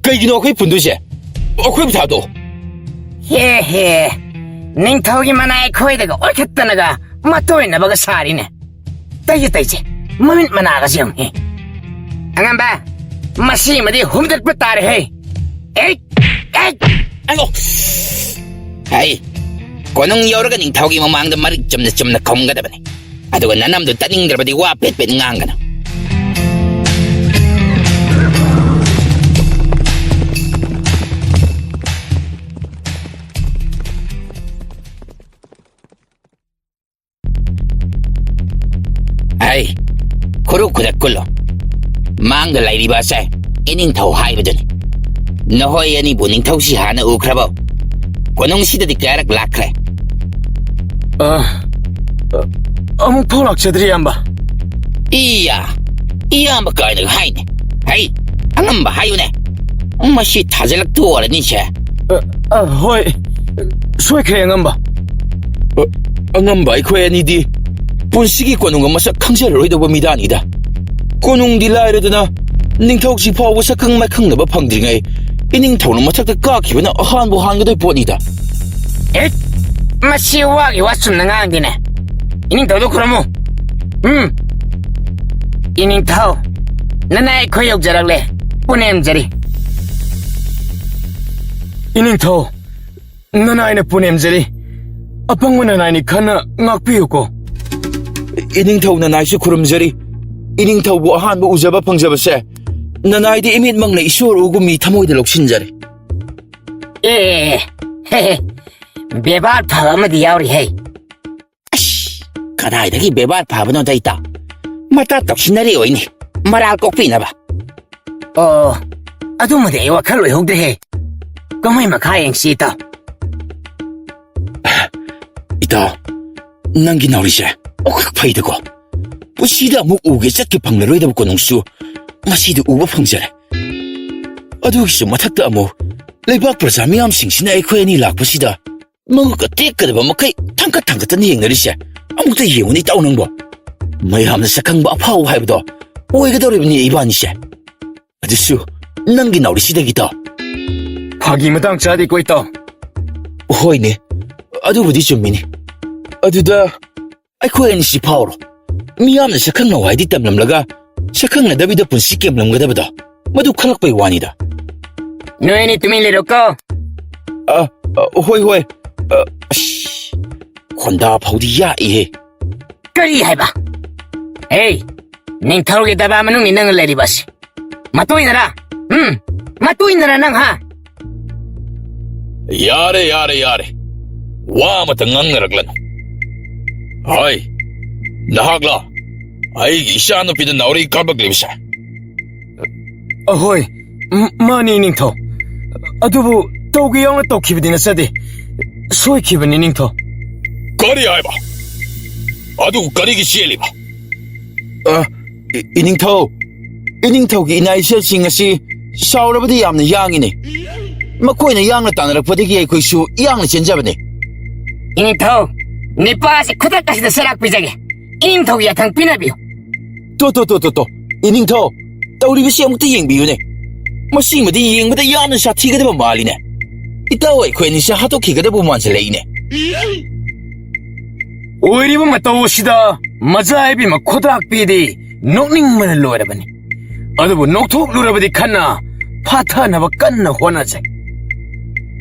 ꯀꯩꯒꯤꯅꯣ ꯑꯩꯈꯣꯏ ꯄꯨꯟꯗꯣꯏꯁꯦ ꯑꯩꯈꯣꯏꯕꯨ ꯊꯥꯗꯣꯛꯑꯣ ꯍꯦ ꯅꯤꯡꯊꯧꯒꯤ ꯃꯅꯥꯏ ꯑꯩꯈꯣꯏꯗꯒ ꯑꯣꯏꯈꯠꯇꯅꯒ ꯃꯇꯣꯏꯅꯕꯒ ꯁꯥꯔꯤꯅꯦ ꯇꯩꯁꯦ ꯃꯃꯤꯠ ꯃꯅꯥꯒꯁꯤ ꯌꯦꯡꯉꯨ ꯑꯉꯥꯡꯕ ꯃꯁꯤꯃꯗꯤ ꯍꯨꯝꯗꯠꯄ ꯇꯥꯔꯦ ꯑꯩꯉꯣ ꯍꯥꯏ ꯀꯣꯅꯨꯡ ꯌꯧꯔꯒ ꯅꯤꯡꯊꯧꯒꯤ ꯃꯃꯥꯡꯗ ꯃꯔꯤꯛ ꯆꯨꯝꯅ ꯈꯨꯝꯒꯗꯕꯅꯤ ꯑꯗꯨꯒ ꯅꯅꯝꯗꯨ ꯇꯠꯅꯤꯡꯗ꯭ꯔꯕꯗꯤ ꯋꯥ ꯄꯦꯠ ꯉꯥꯡꯒꯅꯨ ꯍꯥꯏ ꯈꯨꯔꯨ ꯈꯨꯗꯛ ꯀꯨꯜꯂꯣ ꯃꯥꯡꯗ ꯂꯩꯔꯤꯕ ꯑꯁꯦ ꯏꯅꯤꯡꯊꯧ ꯍꯥꯏꯕꯗꯨꯅꯤ ꯅꯍꯣꯏ ꯑꯅꯤꯕꯨ ꯅꯤꯡꯊꯧꯁꯤ ꯍꯥꯟꯅ ꯎꯈ꯭ꯔꯕꯣ ꯀꯣꯅꯨꯡꯁꯤꯗꯗꯤ ꯀꯌꯥꯔꯛ ꯂꯥꯛꯈ꯭ꯔꯦ ꯑꯃꯨꯛ ꯐꯥꯎ ꯂꯥꯛꯆꯗ꯭ꯔꯤ ꯏꯌꯥꯝꯕ ꯏꯌꯥꯝꯕ ꯀꯥꯏꯅꯒ ꯍꯥꯏꯅꯦ ꯍꯩ ꯑꯉꯝꯕ ꯍꯥꯏꯌꯨꯅꯦ ꯃꯁꯤ ꯊꯥꯖꯤꯜꯂꯛꯇꯣꯔꯅꯤꯁꯦ ꯍꯣꯏ ꯁꯣꯏꯈ꯭ꯔꯦ ꯑꯉꯝꯕ ꯑꯉꯝꯕ ꯑꯩꯈꯣꯏ ꯑꯅꯤꯗꯤ ꯄꯨꯟꯁꯤꯒꯤ ꯀꯣꯅꯨꯡꯒ ꯃꯁꯛ ꯈꯪꯖꯔꯔꯣꯏꯗꯧꯕ ꯃꯤꯗꯥꯅꯤꯗ ꯀꯣꯅꯨꯡꯗꯤ ꯂꯥꯏꯔꯗꯅ ꯅꯤꯡꯊꯧꯁꯤ ꯐꯥꯎꯕ ꯁꯛꯈꯪ ꯃꯥꯏꯈꯪꯅꯕ ꯐꯪꯗ꯭ꯔꯤꯉꯩ ꯏꯅꯤꯡꯊꯧꯅ ꯃꯊꯛꯇ ꯀꯥꯈꯤꯕꯅ ꯑꯍꯥꯟꯕ ꯍꯥꯟꯒꯗꯣꯏ ꯄꯣꯠꯅꯤꯗ ꯃꯁꯤ ꯋꯥꯒꯤ ꯋꯥ ꯆꯨꯝꯅ ꯉꯥꯡꯗꯦꯅꯦ ꯏꯅꯤꯡꯊꯧꯗꯣ ꯈꯨꯔꯝꯃꯨ ꯏꯅꯤꯡꯊꯧ ꯅꯅꯥꯏ ꯑꯩꯈꯣꯏ ꯌꯧꯖꯔꯛꯂꯦ ꯄꯨꯅꯦꯝꯖꯔꯤ ꯏꯅꯤꯡꯊꯧ ꯅꯅꯥꯏꯅ ꯄꯨꯅꯦꯝꯖꯔꯤ ꯑꯄꯪꯕ ꯅꯅꯥꯏꯅꯤ ꯈꯟꯅ ꯉꯥꯛꯄꯤꯌꯨꯀꯣ ꯏꯅꯤꯡꯊꯧ ꯅꯅꯥꯏꯁꯨ ꯈꯨꯔꯨꯝꯖꯔꯤ ꯏꯅꯤꯡꯊꯧꯕꯨ ꯑꯍꯥꯟꯕ ꯎꯖꯕ ꯐꯪꯖꯕꯁꯦ ꯅꯅꯥꯏꯗꯤ ꯏꯃꯤꯠꯃꯛꯅ ꯏꯁꯣꯔ ꯎꯒꯨꯝꯃꯤ ꯊꯃꯣꯏꯗ ꯂꯧꯁꯤꯟꯖꯔꯦ ꯕꯦꯕꯥꯔ ꯐꯕ ꯑꯃꯗꯤ ꯌꯥꯎꯔꯤ ꯀꯗꯥꯏꯗꯒꯤ ꯕꯦꯕꯥꯔ ꯐꯕꯅꯣꯗ ꯏꯇꯥꯎ ꯃꯇꯥ ꯇꯧꯁꯤꯟꯅꯔꯤ ꯑꯣꯏꯅꯤ ꯃꯔꯥꯜ ꯀꯣꯛꯄꯤꯅꯕ. ꯑꯗꯨꯃꯗꯤ ꯑꯩ ꯋꯥꯈꯜ ꯑꯣꯏꯍꯧꯗ꯭ꯔꯦꯍꯦ. ꯀꯃꯥꯏ ꯃꯈꯥ ꯌꯦꯡꯁꯤ ꯏꯇꯥꯎ? ꯏꯇꯥꯎ, ꯅꯪꯒꯤ ꯅꯥꯎꯔꯤꯁꯦ ꯑꯣꯈꯛ ꯐꯩꯗꯀꯣ. ꯄꯨꯟꯁꯤꯗ ꯑꯃꯨꯛ ꯎꯒꯦ ꯆꯠꯀꯦ ꯐꯪꯂꯔꯣꯏꯗꯕ ꯀꯣꯅꯨꯡꯁꯨ ꯉꯁꯤꯗꯤ ꯎꯕ ꯐꯪꯖꯔꯦ. ꯑꯗꯨꯒꯤꯁꯨ ꯃꯊꯛꯇ ꯑꯃꯨꯛ ꯂꯩꯕꯥꯛ ꯄ꯭ꯔꯖꯥ ꯃꯤꯌꯥꯝꯁꯤꯡꯁꯤꯅ ꯑꯩꯈꯣꯏ ꯑꯅꯤ ꯂꯥꯛꯄꯁꯤꯗ ꯃꯉꯛꯀ ꯇꯦꯛꯀꯗꯕ ꯃꯈꯩ ꯊꯥꯡꯒꯠꯇꯅ ꯌꯦꯡꯅꯔꯤꯁꯦ ꯑꯃꯨꯛꯇ ꯌꯦꯡꯉꯨꯅꯤ ꯏꯇꯥꯎ ꯅꯪꯕꯣ. ꯃꯌꯥꯝꯅ ꯁꯛꯈꯪꯕ ꯑꯐꯥꯎꯕ ꯍꯥꯏꯕꯗꯣ ꯑꯣꯏꯒꯗꯧꯔꯤꯕꯅꯤ ꯏꯕꯥꯅꯤꯁꯦ. ꯑꯗꯨꯁꯨ ꯅꯪꯒꯤ ꯅꯥꯎꯔꯤꯁꯤꯗꯒꯤ ꯏꯇꯥꯎ. ꯐꯥꯒꯤ ꯃꯇꯥꯡ ꯆꯥꯗꯦꯀꯣ ꯏꯇꯥꯎ. ꯍꯣꯏꯅꯦ, ꯑꯗꯨꯕꯨꯗꯤ ꯆꯨꯝꯃꯤꯅꯤ. ꯑꯗꯨꯗ ꯑꯩꯈꯣꯏ ꯑꯅꯤꯁꯤ ꯐꯥꯎꯔꯣ. ꯃꯤꯌꯥꯝꯅ ꯁꯛꯈꯪꯅꯧ ꯍꯥꯏꯗꯤ ꯇꯝꯂꯝꯂꯒ ꯁꯛꯈꯪꯅꯗꯕꯤꯗ ꯄꯨꯟꯁꯤ ꯀꯦꯝꯂꯝꯒꯗꯕꯗꯣ ꯃꯗꯨ ꯈꯪꯂꯛꯄꯩ ꯋꯥꯅꯤꯗ. ꯅꯣꯏ ꯑꯅꯤ ꯇꯨꯃꯤꯟ ꯂꯩꯔꯣꯀꯣ. ꯍꯣꯏ. ꯈꯣꯟꯗꯥ ꯐꯥꯎꯗꯤ ꯌꯥꯛꯏꯍꯦ. ꯀꯔꯤ ꯍꯥꯏꯕ? ꯍꯦ, ꯅꯤꯡꯊꯧꯒꯤ ꯗꯕꯥ ꯃꯅꯨꯡꯅꯤ ꯅꯪꯅ ꯂꯩꯔꯤꯕꯁꯤ. ꯃꯇꯨꯏꯅꯔꯥ? ꯃꯇꯨꯏꯅꯔꯥ ꯅꯪ ꯍꯥ? ꯌꯥꯔꯦ. ꯋꯥ ꯑꯃꯇ ꯉꯥꯡꯅꯔꯛꯂꯅꯨ. ꯍꯥꯏ, ꯅꯍꯥꯛꯂꯥ ꯑꯩꯒꯤ ꯏꯆꯥꯅꯨꯄꯤꯗ ꯅꯥꯎꯔꯤ ꯀꯥꯞꯂꯛꯂꯤꯕꯁꯦ? ꯑꯍꯣꯏ, ꯃꯥꯅꯤ ꯅꯤꯡꯊꯧ. ꯑꯗꯨꯕꯨ ꯇꯧꯒꯦ ꯌꯥꯎꯅ ꯇꯧꯈꯤꯕꯗꯤ ꯅꯠꯆꯗꯦ. ꯁꯣꯏꯈꯤꯕꯅꯤ ꯅꯤꯡꯊꯧ. ꯀꯔꯤ ꯍꯥꯏꯕ? ꯑꯗꯨ ꯀꯔꯤꯒꯤ ꯆꯦꯜꯂꯤꯕ? ꯏꯅꯤꯡꯊꯧꯒꯤ ꯏꯅꯥ ꯏꯆꯜꯁꯤꯡ ꯑꯁꯤ ꯁꯥꯎꯔꯕꯗꯤ ꯌꯥꯝꯅ ꯌꯥꯡꯉꯤꯅꯦ. ꯃꯈꯣꯏꯅ ꯌꯥꯡꯅ ꯇꯥꯟꯅꯔꯛꯄꯗꯒꯤ ꯑꯩꯈꯣꯏꯁꯨ ꯌꯥꯡꯅ ꯆꯦꯟꯖꯕꯅꯦ. ꯏꯅꯤꯡꯊꯧ, ꯅꯤꯄꯥꯁꯤ ꯈꯨꯗꯛ ꯑꯁꯤꯗ ꯁꯔꯥꯛ ꯄꯤꯖꯒꯦ. ꯏꯅꯤꯡꯊꯧꯒꯤ ꯌꯥꯊꯪ ꯄꯤꯅꯕꯤꯌꯨ. ꯇꯣ. ꯏꯅꯤꯡꯊꯧ, ꯇꯧꯔꯤꯕꯁꯤ ꯑꯃꯨꯛꯇ ꯌꯦꯡꯕꯤꯌꯨꯅꯦ. ꯃꯁꯤꯃꯗꯤ ꯌꯦꯡꯕꯗ ꯌꯥꯝꯅ ꯁꯥꯊꯤꯒꯗꯕ ꯃꯥꯜꯂꯤꯅꯦ. ꯏꯇꯥꯎ ꯑꯩꯈꯣꯏ ꯑꯅꯤꯁꯦ ꯍꯥꯠꯇꯣꯛꯈꯤꯒꯗꯕ ꯃꯥꯟꯁꯤꯜꯂꯛꯏꯅꯦ. ꯑꯣꯏꯔꯤꯕ ꯃꯇꯧ ꯑꯁꯤꯗ ꯃꯖꯥꯏꯕꯤ ꯈꯨꯗꯥꯛ ꯄꯤꯗꯤ ꯅꯣꯛꯅꯤꯡꯕꯅ ꯂꯣꯏꯔꯕꯅꯤ. ꯑꯗꯨꯕꯨ ꯅꯣꯛꯊꯣꯛꯂꯨꯔꯕꯗꯤ ꯈꯟꯅ ꯐꯥꯊꯅꯕ ꯀꯟꯅ ꯍꯣꯠꯅꯖꯩ.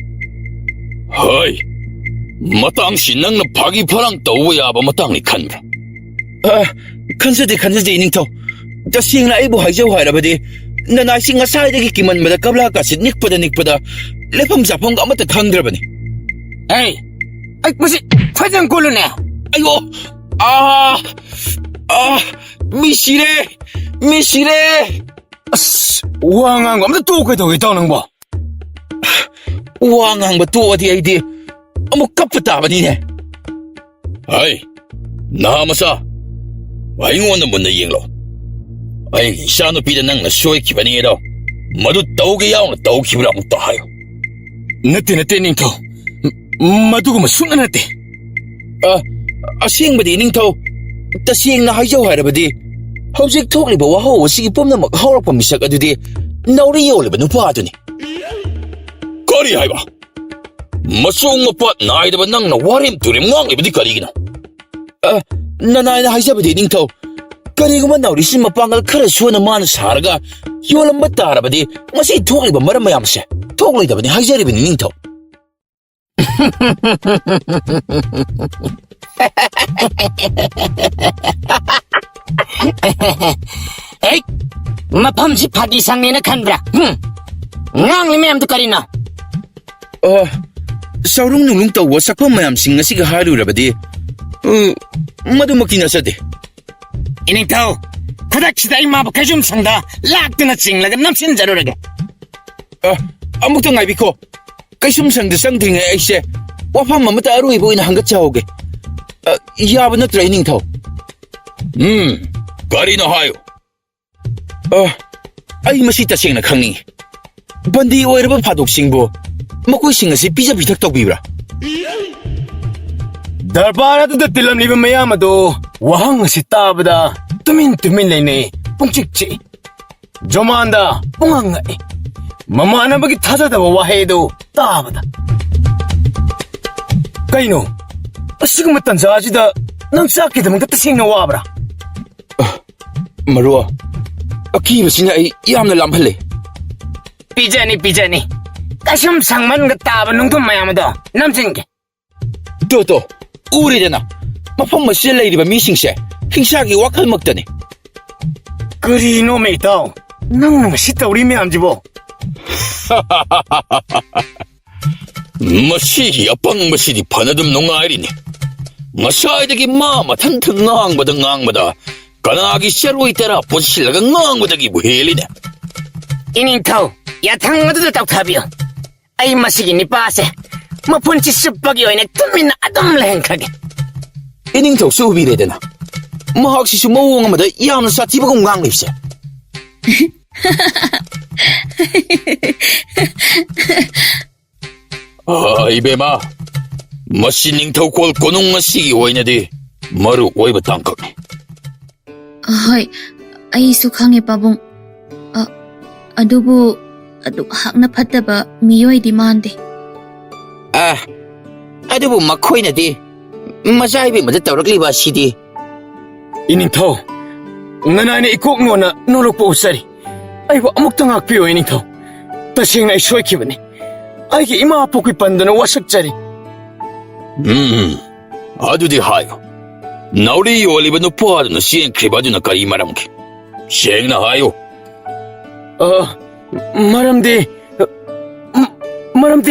ꯍꯣꯏ, ꯃꯇꯥꯡꯁꯤ ꯅꯪꯅ ꯐꯥꯒꯤ ꯐꯔꯥꯡ ꯇꯧꯕ ꯌꯥꯕ ꯃꯇꯥꯡꯅꯤ ꯈꯟꯕ꯭ꯔꯥ? ꯈꯟꯖꯗꯦ ꯏꯅꯤꯡꯊꯧ. ꯇꯁꯦꯡꯅ ꯑꯩꯕꯨ ꯍꯥꯏꯖꯧ ꯍꯥꯏꯔꯕꯗꯤ ꯅꯅꯥꯏꯁꯤ ꯉꯁꯥꯏꯗꯒꯤ ꯀꯤꯃꯟꯕꯗ ꯀꯞꯂꯥꯀꯥꯁꯤ ꯅꯤꯛꯄꯗ ꯂꯩꯐꯝ ꯆꯥꯐꯝꯒ ꯑꯃꯠꯇ ꯈꯪꯗ꯭ꯔꯕꯅꯤ. ꯑꯩ ꯃꯁꯤ ꯐꯖꯅ ꯀꯣꯜꯂꯨꯅꯦ. ꯑꯩꯌꯣ! ꯃꯤ ꯁꯤꯔꯦ! ꯑꯁ, ꯋꯥ ꯉꯥꯡꯕ ꯑꯝꯇ ꯇꯣꯛꯀꯗꯧꯒꯦ ꯏꯇꯥꯎ ꯅꯪꯕꯣ. ꯋꯥ ꯉꯥꯡꯕ ꯇꯣꯛꯑꯗꯤ ꯑꯩꯗꯤ ꯑꯃꯨꯛ ꯀꯞꯄ ꯇꯥꯕꯅꯤꯅꯦ. ꯍꯥꯏ, ꯅꯍꯥ ꯃꯆꯥ, ꯑꯩꯉꯣꯟꯗ ꯃꯨꯟꯅ ꯌꯦꯡꯂꯣ. ꯑꯩꯒꯤ ꯏꯆꯥꯅꯨꯄꯤꯗ ꯅꯪꯅ ꯁꯣꯏꯈꯤꯕꯅꯦꯗꯣ ꯃꯗꯨ ꯇꯧꯒꯦ ꯌꯥꯎꯅ ꯇꯧꯈꯤꯕ꯭ꯔꯥ ꯑꯃꯨꯛꯇ ꯍꯥꯏꯌꯨ. ꯅꯠꯇꯦ ꯅꯤꯡꯊꯧ. ꯃꯗꯨꯒꯨꯝꯕ ꯁꯨꯡꯅ ꯅꯠꯇꯦ. ꯑꯁꯦꯡꯕꯗꯤ ꯅꯤꯡꯊꯧ, ꯇꯁꯦꯡꯅ ꯍꯥꯏꯖꯧ ꯍꯥꯏꯔꯕꯗꯤ ꯍꯧꯖꯤꯛ ꯊꯣꯛꯂꯤꯕ ꯋꯥꯍꯧ ꯑꯁꯤꯒꯤ ꯄꯨꯝꯅꯃꯛ ꯍꯧꯔꯛꯄ ꯃꯤꯁꯛ ꯑꯗꯨꯗꯤ ꯅꯥꯎꯔꯤ ꯌꯣꯜꯂꯤꯕ ꯅꯨꯄꯥꯗꯨꯅꯤ. ꯀꯔꯤ ꯍꯥꯏꯕ? ꯃꯆꯣꯡ ꯃꯄꯥꯠ ꯅꯥꯏꯗꯕ ꯅꯪꯅ ꯋꯥꯔꯦꯝ ꯇꯨꯔꯦꯝ ꯉꯥꯡꯂꯤꯕꯗꯤ ꯀꯔꯤꯒꯤꯅꯣ? ꯅꯅꯥꯏꯅ ꯍꯥꯏꯖꯕꯗꯤ ꯅꯤꯡꯊꯧ, ꯀꯔꯤꯒꯨꯝꯕ ꯅꯥꯎꯔꯤꯁꯤ ꯃꯄꯥꯡꯒꯜ ꯈꯔ ꯁꯣꯟꯅ ꯃꯥꯅ ꯁꯥꯔꯒ ꯌꯣꯜꯂꯝꯕ ꯇꯥꯔꯕꯗꯤ ꯉꯁꯤ ꯊꯣꯛꯂꯤꯕ ꯃꯔꯝ ꯃꯌꯥꯝꯁꯦ ꯊꯣꯛꯂꯣꯏꯗꯕꯅꯤ ꯍꯥꯏꯖꯔꯤꯕꯅꯤ ꯅꯤꯡꯊꯧ. ꯑꯩ ꯃꯐꯝꯁꯤ ꯐꯥꯒꯤ ꯁꯪꯅꯦꯅ ꯈꯟꯕ꯭ꯔꯥ? ꯉꯥꯡꯂꯤ ꯃꯌꯥꯝꯗꯨ ꯀꯔꯤꯅꯣ? ꯁꯥꯎꯔꯨꯡ ꯅꯨꯡꯂꯨꯡ ꯇꯧꯕ ꯁꯛꯐꯝ ꯃꯌꯥꯝꯁꯤꯡ ꯑꯁꯤꯒ ꯍꯥꯏꯔꯨꯔꯕꯗꯤ ꯃꯗꯨꯃꯛꯇꯤ ꯅꯠꯆꯗꯦ. ꯏꯅꯤꯡꯊꯧ, ꯈꯨꯗꯛꯁꯤꯗ ꯑꯩ ꯃꯥꯕꯨ ꯀꯩꯁꯨꯝ ꯁꯪꯗ ꯂꯥꯛꯇꯨꯅ ꯆꯤꯡꯂꯒ ꯅꯝꯁꯤꯟꯖꯔꯨꯔꯒꯦ. ꯑꯃꯨꯛꯇ ꯉꯥꯏꯕꯤꯈꯣ. ꯀꯩꯁꯨꯝ ꯁꯪꯗ ꯆꯪꯗ꯭ꯔꯤꯉꯩ ꯑꯩꯁꯦ ꯋꯥꯐꯝ ꯑꯃꯇ ꯑꯔꯣꯏꯕ ꯑꯣꯏꯅ ꯍꯪꯒꯠꯆꯍꯧꯒꯦ. ꯌꯥꯕ ꯅꯠꯇ꯭ꯔꯥ ꯏꯅꯤꯡꯊꯧ? ꯀꯔꯤꯅꯣ ꯍꯥꯏꯌꯨ. ꯑꯩ ꯃꯁꯤ ꯇꯁꯦꯡꯅ ꯈꯪꯅꯤꯡꯉꯤ. ꯕꯟꯗꯤ ꯑꯣꯏꯔꯕ ꯐꯥꯗꯣꯛꯁꯤꯡꯕꯨ ꯃꯈꯣꯏꯁꯤꯡ ꯑꯁꯤ ꯄꯤꯖ ꯄꯤꯊꯛ ꯇꯧꯕꯤꯕ꯭ꯔꯥ? ꯗꯔꯕꯥꯔ ꯑꯗꯨꯗ ꯇꯤꯜꯂꯝꯂꯤꯕ ꯃꯌꯥꯝ ꯑꯗꯨ ꯋꯥꯍꯪ ꯑꯁꯤ ꯇꯥꯕꯗ ꯇꯨꯃꯤꯟ ꯂꯩꯅꯩ, ꯄꯨꯡꯆꯤꯛ ꯆꯤꯛꯏ. ꯖꯣꯃꯥꯟꯗ ꯄꯨꯡꯉꯛ ꯉꯛꯏ, ꯃꯃꯥꯟꯅꯕꯒꯤ ꯊꯥꯖꯗꯕ ꯋꯥꯍꯩ ꯑꯗꯨ ꯇꯥꯕꯗ. ꯀꯩꯅꯣ, ꯑꯁꯤꯒꯨꯝꯕ ꯇꯟꯖꯥꯁꯤꯗ ꯅꯪ ꯆꯥꯛꯀꯤꯗꯃꯛꯇ ꯇꯁꯦꯡꯅ ꯋꯥꯕ꯭ꯔꯥ? ꯃꯔꯨ, ꯑꯀꯤꯕꯁꯤꯅ ꯑꯩ ꯌꯥꯝꯅ ꯂꯥꯝꯍꯜꯂꯦ. ꯄꯤꯖꯅꯤ. ꯀꯩꯁꯨꯝ ꯁꯪꯃꯟꯒ ꯇꯥꯕ ꯅꯨꯡꯊꯨꯝ ꯃꯌꯥꯝ ꯑꯗꯣ ꯅꯝꯁꯤꯟꯒꯦ. ꯇꯣ, ꯎꯔꯦꯗꯅ ꯃꯐꯝ ꯑꯁꯤꯗ ꯂꯩꯔꯤꯕ ꯃꯤꯁꯤꯡꯁꯦ ꯍꯤꯡꯁꯥꯒꯤ ꯋꯥꯈꯜꯃꯛꯇꯅꯤ. ꯀꯔꯤꯅꯣ ꯏꯇꯥꯎ, ꯅꯪꯅ ꯉꯁꯤ ꯇꯧꯔꯤ ꯃꯌꯥꯝꯁꯤꯕꯣ? ꯃꯁꯤꯒꯤ ꯑꯄꯪꯕꯁꯤꯗꯤ ꯐꯅꯗꯨꯝ ꯅꯨꯡꯉꯥꯏꯔꯤꯅꯤ. ꯉꯁꯥꯏꯗꯒꯤ ꯃꯥ ꯃꯊꯟꯇ ꯉꯥꯡꯕꯗ ꯀꯅꯥꯒꯤ ꯆꯔꯣꯏ ꯇꯔꯥ ꯄꯨꯟꯁꯤꯜꯂꯒ ꯉꯥꯡꯕꯗꯒꯤꯕꯨ ꯍꯦꯜꯂꯤꯅꯦ 이닝ꯊꯧ 야탕 ꯑꯗꯨꯗ ꯇꯧꯊꯕꯤꯌꯨ ꯑꯩ ꯃꯁꯤꯒꯤ ꯅꯤꯄꯥꯁꯦ ꯃꯄꯨꯟꯁꯤ ꯆꯨꯞꯄꯒꯤ ꯑꯣꯏꯅ ꯇꯨꯃꯤꯟꯅ ꯑꯗꯨꯝ ꯂꯩꯍꯟꯈ꯭ꯔꯒꯦ ꯏꯅꯤꯡꯊꯧꯁꯨ ꯎꯕꯤꯔꯦꯗꯅ ꯃꯍꯥꯛꯁꯤꯁꯨ ꯃꯑꯣꯡ ꯑꯃꯗ ꯌꯥꯝꯅ ꯁꯥꯊꯤꯕꯒꯨꯝ ꯉꯥꯡꯂꯤꯕꯁꯦ 이베마 머시 닝터콜 고농 시기 오이네디 머루 오이바 땅깍 ꯍꯣꯏ ꯑꯩꯁꯨ ꯈꯪꯉꯦ ꯄꯥꯕꯨꯡ ꯑꯗꯨꯕꯨ ꯑꯗꯨꯛ ꯍꯛꯅ ꯐꯠꯇꯕ ꯃꯤꯑꯣꯏꯗꯤ ꯃꯥꯟꯗꯦ ꯑꯗꯨꯕꯨ ꯃꯈꯣꯏꯅꯗꯤ ꯃꯆꯥꯏꯕꯦꯝꯃꯗ ꯇꯧꯔꯛꯂꯤꯕ ꯑꯁꯤꯗꯤ 이닝ꯊꯧ ꯅꯅꯥꯏꯅ ꯏꯀꯣꯛꯅꯣꯅ ꯅꯣꯂꯛꯄ ꯎꯆꯔꯤ ꯑꯩꯕꯨ ꯑꯃꯨꯛꯇ ꯉꯥꯛꯄꯤꯌꯨ 이닝ꯊꯧ ꯇꯁꯦꯡꯅ ꯑꯩ ꯁꯣꯏꯈꯤꯕꯅꯤ ꯑꯩꯒꯤ ꯏꯃꯥ ꯄꯣꯛꯄꯤ ꯄꯟꯗꯨꯅ ꯋꯥꯁꯛꯆꯔꯤ 아두디 하요 나우리 올리바 누포하드는 시행크리바두나 까이 마람게 시행나 하요 ꯃꯔꯝꯗꯤ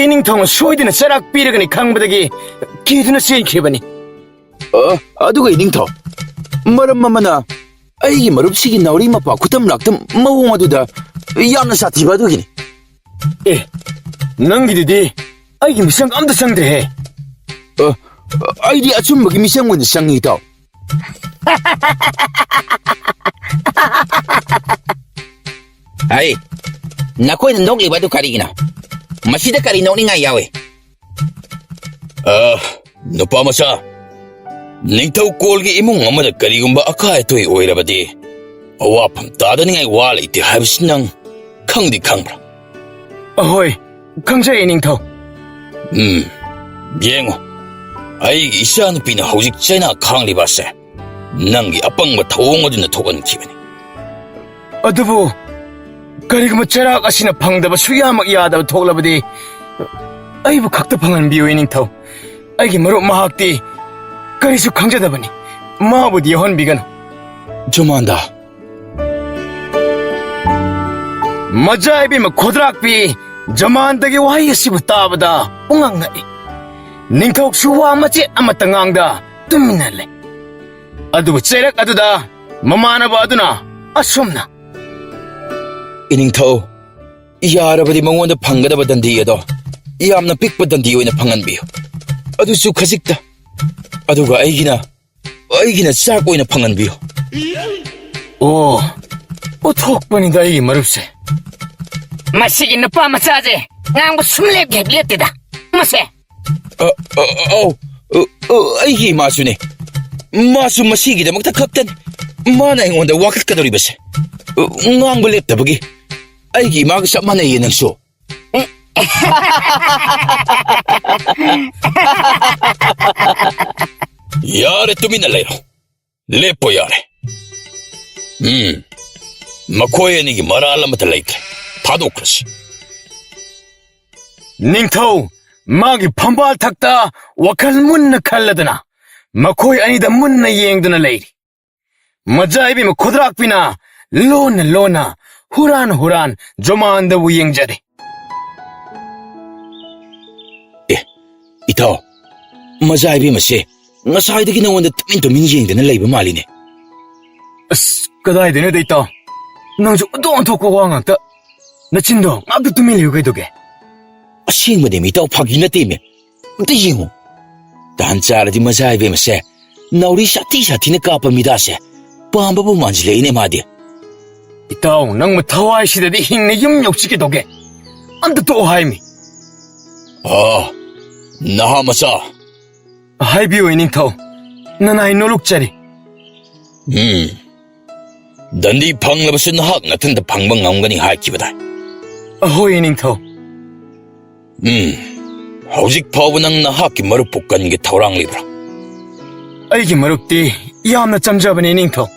이닝ꯊꯧꯅ ꯁꯣꯏꯗꯅ ꯆꯔꯥꯛ ꯄꯤꯔꯒꯅꯤ ꯈꯪꯕꯗꯒꯤ ꯀꯤꯗꯨꯅ ꯆꯦꯟꯈꯤꯕꯅꯤ 아두가 이닝터 머름 마마나 아이기 머릅시기 나우리 마빠 구탐 락담 마홍아두다 얌나 사티바두기니 ꯑꯦ ꯅꯪꯒꯤꯗꯨꯗꯤ ꯑꯩꯒꯤ ꯃꯤꯁꯪ ꯑꯝꯇ ꯆꯪꯗ꯭ꯔꯦꯍꯦ 아이디 아춤먹이 미상문이 쌍이다 ꯑꯩ ꯅꯈꯣꯏꯅ ꯅꯣꯛꯂꯤꯕꯗꯨ ꯀꯔꯤꯒꯤꯅꯣ ꯃꯁꯤꯗ ꯀꯔꯤ ꯅꯣꯛꯅꯤꯡꯉꯥꯏ ꯌꯥꯎꯏ 누파마사 ꯅꯤꯡꯊꯧ ꯀꯣꯜꯒꯤ ꯏꯃꯨꯡ ꯑꯃꯗ ꯀꯔꯤꯒꯨꯝꯕ ꯑꯀꯥꯏ ꯑꯇꯣꯏ ꯑꯣꯏꯔꯕꯗꯤ ꯑꯋꯥꯐꯝ ꯇꯥꯗꯅꯤꯡꯉꯥꯏ ꯋꯥ ꯂꯩꯇꯦ ꯍꯥꯏꯕꯁꯤ ꯅꯪ ꯈꯪꯗꯤ ꯈꯪꯕ꯭ꯔꯥ ꯑꯍꯣꯏ ꯈꯪꯖꯩ 이닝ꯊꯧ ꯌꯦꯡꯉꯣ ꯑꯩꯒꯤ ꯏꯆꯥꯅꯨꯄꯤꯅ ꯍꯧꯖꯤꯛ ꯆꯩꯅꯥ ꯈꯥꯡꯂꯤꯕꯁꯦ ꯅꯪꯒꯤ ꯑꯄꯪꯕ ꯊꯧꯑꯣꯡ ꯑꯗꯨꯅ ꯊꯣꯛꯍꯟꯈꯤꯕꯅꯤ ꯑꯗꯨꯕꯨ ꯀꯔꯤꯒꯨꯝꯕ ꯆꯩꯔꯥꯛ ꯑꯁꯤꯅ ꯐꯪꯗꯕ ꯁꯨꯌꯥꯃꯛ ꯌꯥꯗꯕ ꯊꯣꯛꯂꯕꯗꯤ ꯑꯩꯕꯨ ꯈꯛꯇ ꯐꯪꯍꯟꯕꯤꯌꯨ 이닝ꯊꯧ ꯑꯩꯒꯤ ꯃꯔꯨꯞ ꯃꯍꯥꯛꯇꯤ ꯀꯔꯤꯁꯨ ꯈꯪꯖꯗꯕꯅꯤ ꯃꯥꯕꯨꯗꯤ ꯌꯥꯎꯍꯟꯕꯤꯒꯅꯨ ꯖꯃꯥꯟꯗꯥ ꯃꯖꯥꯏꯕꯦꯝꯃ ꯈꯣꯗ꯭ꯔꯥꯛꯄꯤ ꯖꯃꯥꯟꯗꯒꯤ ꯋꯥꯍꯩ ꯑꯁꯤꯕꯨ ꯇꯥꯕꯗ ꯄꯨꯡꯉꯛ ꯉꯛꯏ ꯅꯤꯡꯊꯧꯁꯨ ꯋꯥ ꯃꯆꯦꯠ ꯑꯃꯠꯇ ꯉꯥꯡꯗ ꯇꯨꯃꯤꯟꯅ ꯂꯩ ꯑꯗꯨꯕꯨ ꯆꯩꯔꯛ ꯑꯗꯨꯗ ꯃꯃꯥꯟꯅꯕ ꯑꯗꯨꯅ ꯑꯁꯨꯝꯅ 이닝ꯊꯧ ꯌꯥꯔꯕꯗꯤ ꯃꯉꯣꯟꯗ ꯐꯪꯒꯗꯕ ꯗꯟꯗꯤ ꯑꯗꯣ ꯌꯥꯝꯅ ꯄꯤꯛꯄ ꯗꯟꯗꯤ ꯑꯣꯏꯅ ꯐꯪꯍꯟꯕꯤꯌꯨ ꯑꯗꯨꯁꯨ ꯈꯖꯤꯛꯇ ꯑꯗꯨꯒ ꯑꯩꯒꯤꯅ ꯆꯥꯛ ꯑꯣꯏꯅ ꯐꯪꯍꯟꯕꯤꯌꯨ ꯑꯣꯊꯣꯛꯄꯅꯤꯗ ꯑꯩꯒꯤ ꯃꯔꯨꯞꯁꯦ ꯃꯁꯤꯒꯤ ꯅꯨꯄꯥ ꯃꯆꯥꯁꯦ ꯉꯥꯡꯕ ꯁꯨꯝꯂꯦꯞ ꯍꯦꯛ ꯂꯦꯞꯇꯦꯗ ꯃꯁꯦ ꯑꯩꯒꯤ ꯏꯃꯥꯁꯨꯅꯦ ꯃꯥꯁꯨ ꯃꯁꯤꯒꯤꯗꯃꯛꯇ ꯈꯛꯇꯅꯤ ꯃꯥꯅ ꯑꯩꯉꯣꯟꯗ ꯋꯥꯀꯠꯀꯗꯧꯔꯤꯕꯁꯦ ꯉꯥꯡꯕ ꯂꯦꯞꯇꯕꯒꯤ ꯑꯩꯒꯤ ꯏꯃꯥꯒ ꯆꯞ ꯃꯥꯟꯅꯩꯌꯦ ꯅꯪꯁꯨ ꯌꯥꯔꯦ ꯇꯨꯃꯤꯟꯅ ꯂꯩꯔꯣ ꯂꯦꯞꯄꯣ ꯌꯥꯔꯦ ꯃꯈꯣꯏ ꯑꯅꯤꯒꯤ ꯃꯔꯥꯜ ꯑꯃꯠꯇ ꯂꯩꯇ꯭ꯔꯦ ꯊꯥꯗꯣꯛꯈ꯭ꯔꯁꯤ ꯅꯤꯡꯊꯧ ꯃꯥꯒꯤ ꯐꯝꯕꯥꯜ ꯊꯛꯇ ꯋꯥꯈꯜ ꯃꯨꯟꯅ ꯈꯜꯂꯗꯅ ꯃꯈꯣꯏ ꯑꯅꯤꯗ ꯃꯨꯟꯅ ꯌꯦꯡꯗꯨꯅ ꯂꯩꯔꯤ ꯃꯖꯥꯏꯕꯦꯝꯃ ꯈꯨꯗ꯭ꯔꯥꯛꯄꯤꯅ ꯂꯣꯟꯅ ꯂꯣꯟꯅ ꯍꯨꯔꯥꯟ ꯖꯣꯃꯥꯟꯗꯕꯨ ꯌꯦꯡꯖꯔꯦ ꯏꯇꯥꯎ ꯃꯖꯥꯏꯕꯦꯝꯃꯁꯦ ꯉꯁꯥꯏꯗꯒꯤ ꯅꯉꯣꯟꯗ ꯇꯨꯃꯤꯟ ꯌꯦꯡꯗꯅ ꯂꯩꯕ ꯃꯥꯜꯂꯤꯅꯦ ꯑꯁ ꯀꯗꯥꯏꯗꯩꯅꯣꯗ ꯏꯇꯥꯎ ꯅꯪꯁꯨ ꯑꯣꯟꯊꯣꯛꯄ ꯋꯥ ꯉꯥꯛꯇ ꯅꯆꯤꯟꯗꯣ ꯉꯥꯛꯇ ꯇꯨꯃꯤꯟ ꯂꯩꯌꯨ ꯀꯩꯗꯧꯒꯦ ꯑꯁꯦꯡꯕꯅꯦ ꯏꯇꯥꯎ ꯐꯥꯒꯤ ꯅꯠꯇꯦꯃꯦ ꯑꯝꯇ ꯌꯦꯡꯉꯨ ꯇꯥꯟ ꯆꯥꯔꯗꯤ ꯃꯖꯥꯏꯕꯦꯝꯃꯁꯦ ꯅꯥꯎꯔꯤ ꯁꯥꯊꯤꯅ ꯀꯥꯞꯄ ꯃꯤꯗꯥꯁꯦ ꯄꯥꯝꯕꯕꯨ ꯃꯥꯟꯁꯤꯜꯂꯛꯏꯅꯦ ꯃꯥꯗꯤ ꯏꯇꯥꯎ ꯅꯪꯕꯨ ꯊꯋꯥꯏꯁꯤꯗꯗꯤ ꯍꯤꯡꯅ ꯌꯨꯝ ꯌꯧꯁꯤꯀꯩꯗꯧꯒꯦ ꯑꯝꯇ ꯇꯣꯛꯑꯣ ꯍꯥꯏꯃꯤ ꯅꯍꯥ ꯃꯆꯥ ꯍꯥꯏꯕꯤꯌꯨ ꯏꯅꯤꯡꯊꯧ ꯅꯅꯥꯏ ꯅꯣꯂꯨꯛꯆꯔꯤ ꯗꯟꯗꯤ ꯐꯪꯂꯕꯁꯨ ꯅꯍꯥꯛ ꯅꯊꯟꯇ ꯐꯪꯕ ꯉꯝꯒꯅꯤ ꯍꯥꯏꯈꯤꯕꯗꯥꯏ ꯑꯍꯣꯏ ꯏꯅꯤꯡꯊꯧ ꯍꯧꯖꯤꯛ ꯐꯥꯎꯕ ꯅꯪ ꯅꯍꯥꯛꯀꯤ ꯃꯔꯨꯞꯄꯨ ꯀꯟꯒꯦ ꯊꯧꯔꯥꯡ ꯂꯩꯕ꯭ꯔꯥ ꯑꯩꯒꯤ ꯃꯔꯨꯞꯇꯤ ꯌꯥꯝꯅ ꯆꯝꯖꯕꯅꯤ ꯏꯅꯤꯡꯊꯧ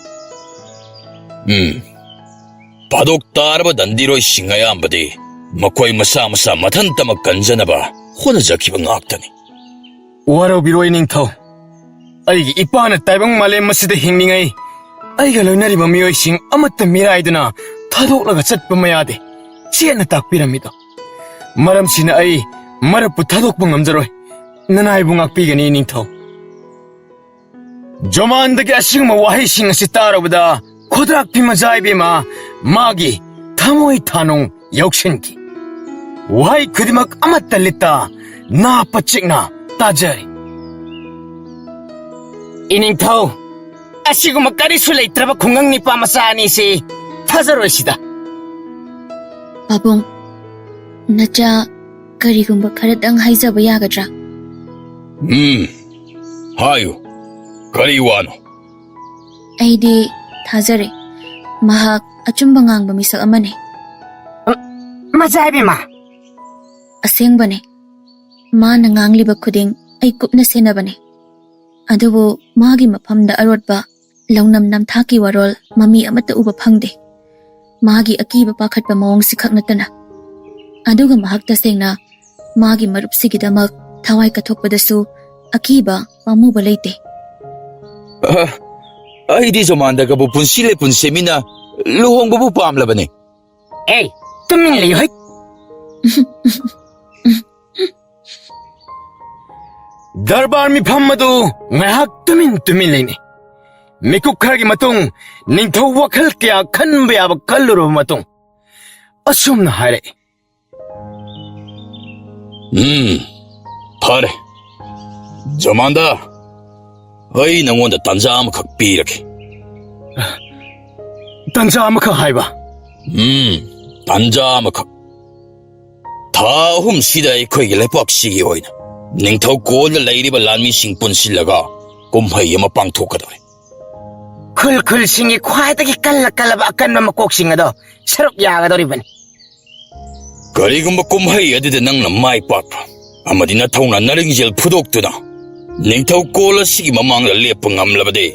ꯄꯥꯗꯣꯛ ꯇꯥꯔꯕ ꯗꯟꯗꯤꯔꯣꯏꯁꯤꯡ ꯑꯌꯥꯝꯕꯗꯤ ꯃꯈꯣꯏ ꯃꯁꯥ ꯃꯊꯟꯇꯃꯛ ꯀꯟꯖꯅꯕ ꯍꯣꯠꯅꯖꯈꯤꯕ ꯉꯥꯛꯇꯅꯤ ꯋꯥꯔꯧꯕꯤꯔꯣ ꯏꯅꯤꯡꯊꯧ ꯑꯩꯒꯤ ꯏꯄꯥꯅ ꯇꯥꯏꯕꯪ ꯃꯥꯂꯦꯝ ꯑꯁꯤꯗ ꯍꯤꯡꯂꯤꯉꯩ ꯑꯩꯒ ꯂꯣꯏꯅꯔꯤꯕ ꯃꯤꯑꯣꯏꯁꯤꯡ ꯑꯃꯠꯇ ꯃꯤꯔꯥꯏꯗꯨꯅ ꯊꯥꯗꯣꯛꯂꯒ ꯆꯠꯄ ꯃꯌꯥꯗꯦ ꯆꯦꯠꯅ ꯇꯥꯛꯄꯤꯔꯝꯃꯤꯗꯣ ꯃꯔꯝꯁꯤꯅ ꯑꯩ ꯃꯔꯨꯞꯄꯨ ꯊꯥꯗꯣꯛꯄ ꯉꯝꯖꯔꯣꯏ ꯅꯅꯥꯏꯕꯨ ꯉꯥꯛꯄꯤꯒꯅꯤ ꯏꯅꯤꯡꯊꯧ 조만ꯗꯒꯤ ꯑꯁꯤꯒꯨꯝꯕ ꯋꯥꯍꯩꯁꯤꯡ ꯑꯁꯤ ꯇꯥꯔꯕꯗ ꯈꯨꯗ꯭ꯔꯥꯛꯄꯤ ꯃꯖꯥꯏꯕꯤ ꯑꯃ ꯃꯥꯒꯤ ꯊꯃꯣꯏ ꯊꯥꯅꯨꯡ ꯌꯧꯁꯤꯟꯈꯤ. ꯋꯥꯍꯩ ꯈꯨꯗꯤꯡꯃꯛ ꯑꯃꯠꯇ ꯂꯤꯠꯇ ꯅꯥꯞꯄ ꯆꯤꯛꯅ ꯇꯥꯖꯔꯤ. ꯏꯅꯤꯡꯊꯧ, ꯑꯁꯤꯒꯨꯝꯕ ꯀꯔꯤꯁꯨ ꯂꯩꯇ꯭ꯔꯕ ꯈꯨꯡꯒꯪ ꯅꯤꯄꯥ ꯃꯆꯥ ꯑꯅꯤꯁꯤ ꯊꯥꯖꯔꯣꯏꯁꯤꯗ. ꯄꯥꯕꯨꯡ, ꯅꯆꯥ ꯀꯔꯤꯒꯨꯝꯕ ꯈꯔꯗꯪ ꯍꯥꯏꯖꯕ ꯌꯥꯒꯗ꯭ꯔꯥ? 하유, 그리 와노. ꯑꯩꯗꯤ ꯊꯥꯖꯔꯦ. ꯃꯍꯥꯛ ꯑꯆꯨꯝꯕ ꯉꯥꯡꯕ ꯃꯤꯁꯛ ꯑꯃꯅꯤ. ꯃꯆꯥꯏꯕꯤꯃ, ꯑꯁꯦꯡꯕꯅꯤ. ꯃꯥꯅ ꯉꯥꯡꯂꯤꯕ ꯈꯨꯗꯤꯡ ꯑꯩ ꯀꯨꯞꯅ ꯁꯦꯟꯅꯕꯅꯤ. ꯑꯗꯨꯕꯨ ꯃꯥꯒꯤ ꯃꯐꯝꯗ ꯑꯔꯣꯠꯄ ꯂꯧꯅꯝ ꯅꯝꯊꯥꯛꯀꯤ ꯋꯥꯔꯣꯜ ꯃꯃꯤ ꯑꯃꯠꯇ ꯎꯕ ꯐꯪꯗꯦ. ꯃꯥꯒꯤ ꯑꯀꯤꯕ ꯄꯥꯈꯠꯄ ꯃꯑꯣꯡꯁꯤ ꯈꯛ ꯅꯠꯇꯅ. ꯑꯗꯨꯒ ꯃꯍꯥꯛ ꯇꯁꯦꯡꯅ ꯃꯥꯒꯤ ꯃꯔꯨꯞꯁꯤꯒꯤꯗꯃꯛ ꯊꯋꯥꯏ ꯀꯠꯊꯣꯛꯄꯗꯁꯨ ꯑꯀꯤꯕ ꯄꯥꯝꯃꯨꯕ ꯂꯩꯇꯦ. ꯑꯩꯗꯤ 조만ꯗꯒꯕꯨ ꯄꯨꯟꯁꯤ ꯂꯩꯄꯨꯟ ꯁꯦꯝꯃꯤꯅ ꯂꯨꯍꯣꯡꯕꯕꯨ ꯄꯥꯝꯂꯕꯅꯦ. ꯑꯦ, ꯇꯨꯃꯤꯟ ꯂꯩꯌꯨ ꯍꯩ. ꯗꯔꯕꯥꯔ ꯃꯤꯐꯝ ꯑꯗꯨ ꯉꯥꯏꯍꯥꯛ ꯇꯨꯃꯤꯟ ꯂꯩꯅꯩ. ꯃꯤꯀꯨꯞ ꯈꯔꯒꯤ ꯃꯇꯨꯡ ꯅꯤꯡꯊꯧ ꯋꯥꯈꯜ ꯀꯌꯥ ꯈꯟꯕ ꯌꯥꯕ ꯈꯜꯂꯨꯔꯕ ꯃꯇꯨꯡ ꯑꯁꯨꯝꯅ ꯍꯥꯏꯔꯛꯏ. ꯐꯔꯦ. 조만다, ꯑꯩ ꯅꯉꯣꯟꯗ ꯇꯥꯟꯖꯥ ꯑꯃꯈꯛ ꯄꯤꯔꯒꯦ. ꯇꯟꯖꯥ ꯑꯃꯈꯛ ꯍꯥꯏꯕ? ꯇꯥꯟꯖꯥ ꯑꯃꯈꯛ. ꯊꯥ ꯑꯍꯨꯝꯁꯤꯗ ꯑꯩꯈꯣꯏꯒꯤ ꯂꯩꯄꯥꯛꯁꯤꯒꯤ ꯑꯣꯏꯅ ꯅꯤꯡꯊꯧ ꯀꯣꯜꯗ ꯂꯩꯔꯤꯕ ꯂꯥꯟꯃꯤꯁꯤꯡ ꯄꯨꯟꯁꯤꯜꯂꯒ ꯀꯨꯝꯍꯩ ꯑꯃ ꯄꯥꯡꯊꯣꯛꯀꯗꯧꯔꯦ. ꯈꯨꯜꯁꯤꯡꯒꯤ ꯈ꯭ꯋꯥꯏꯗꯒꯤ ꯀꯜꯂꯕ ꯑꯀꯟꯕ ꯃꯀꯣꯛꯁꯤꯡ ꯑꯗꯣ ꯁꯔꯨꯛ ꯌꯥꯒꯗꯧꯔꯤꯕꯅꯤ. ꯀꯔꯤꯒꯨꯝꯕ ꯀꯨꯝꯍꯩ ꯑꯗꯨꯗ ꯅꯪꯅ ꯃꯥꯏ ꯄꯥꯛꯄ ꯑꯃꯗꯤ ꯅꯊꯧꯅ ꯅꯔꯤꯡꯖꯦꯜ ꯐꯨꯗꯣꯛꯇꯨꯅ ꯅꯤꯡꯊꯧ ꯀꯣꯜ ꯑꯁꯤꯒꯤ ꯃꯃꯥꯡꯗ ꯂꯦꯞꯄ ꯉꯝꯂꯕꯗꯤ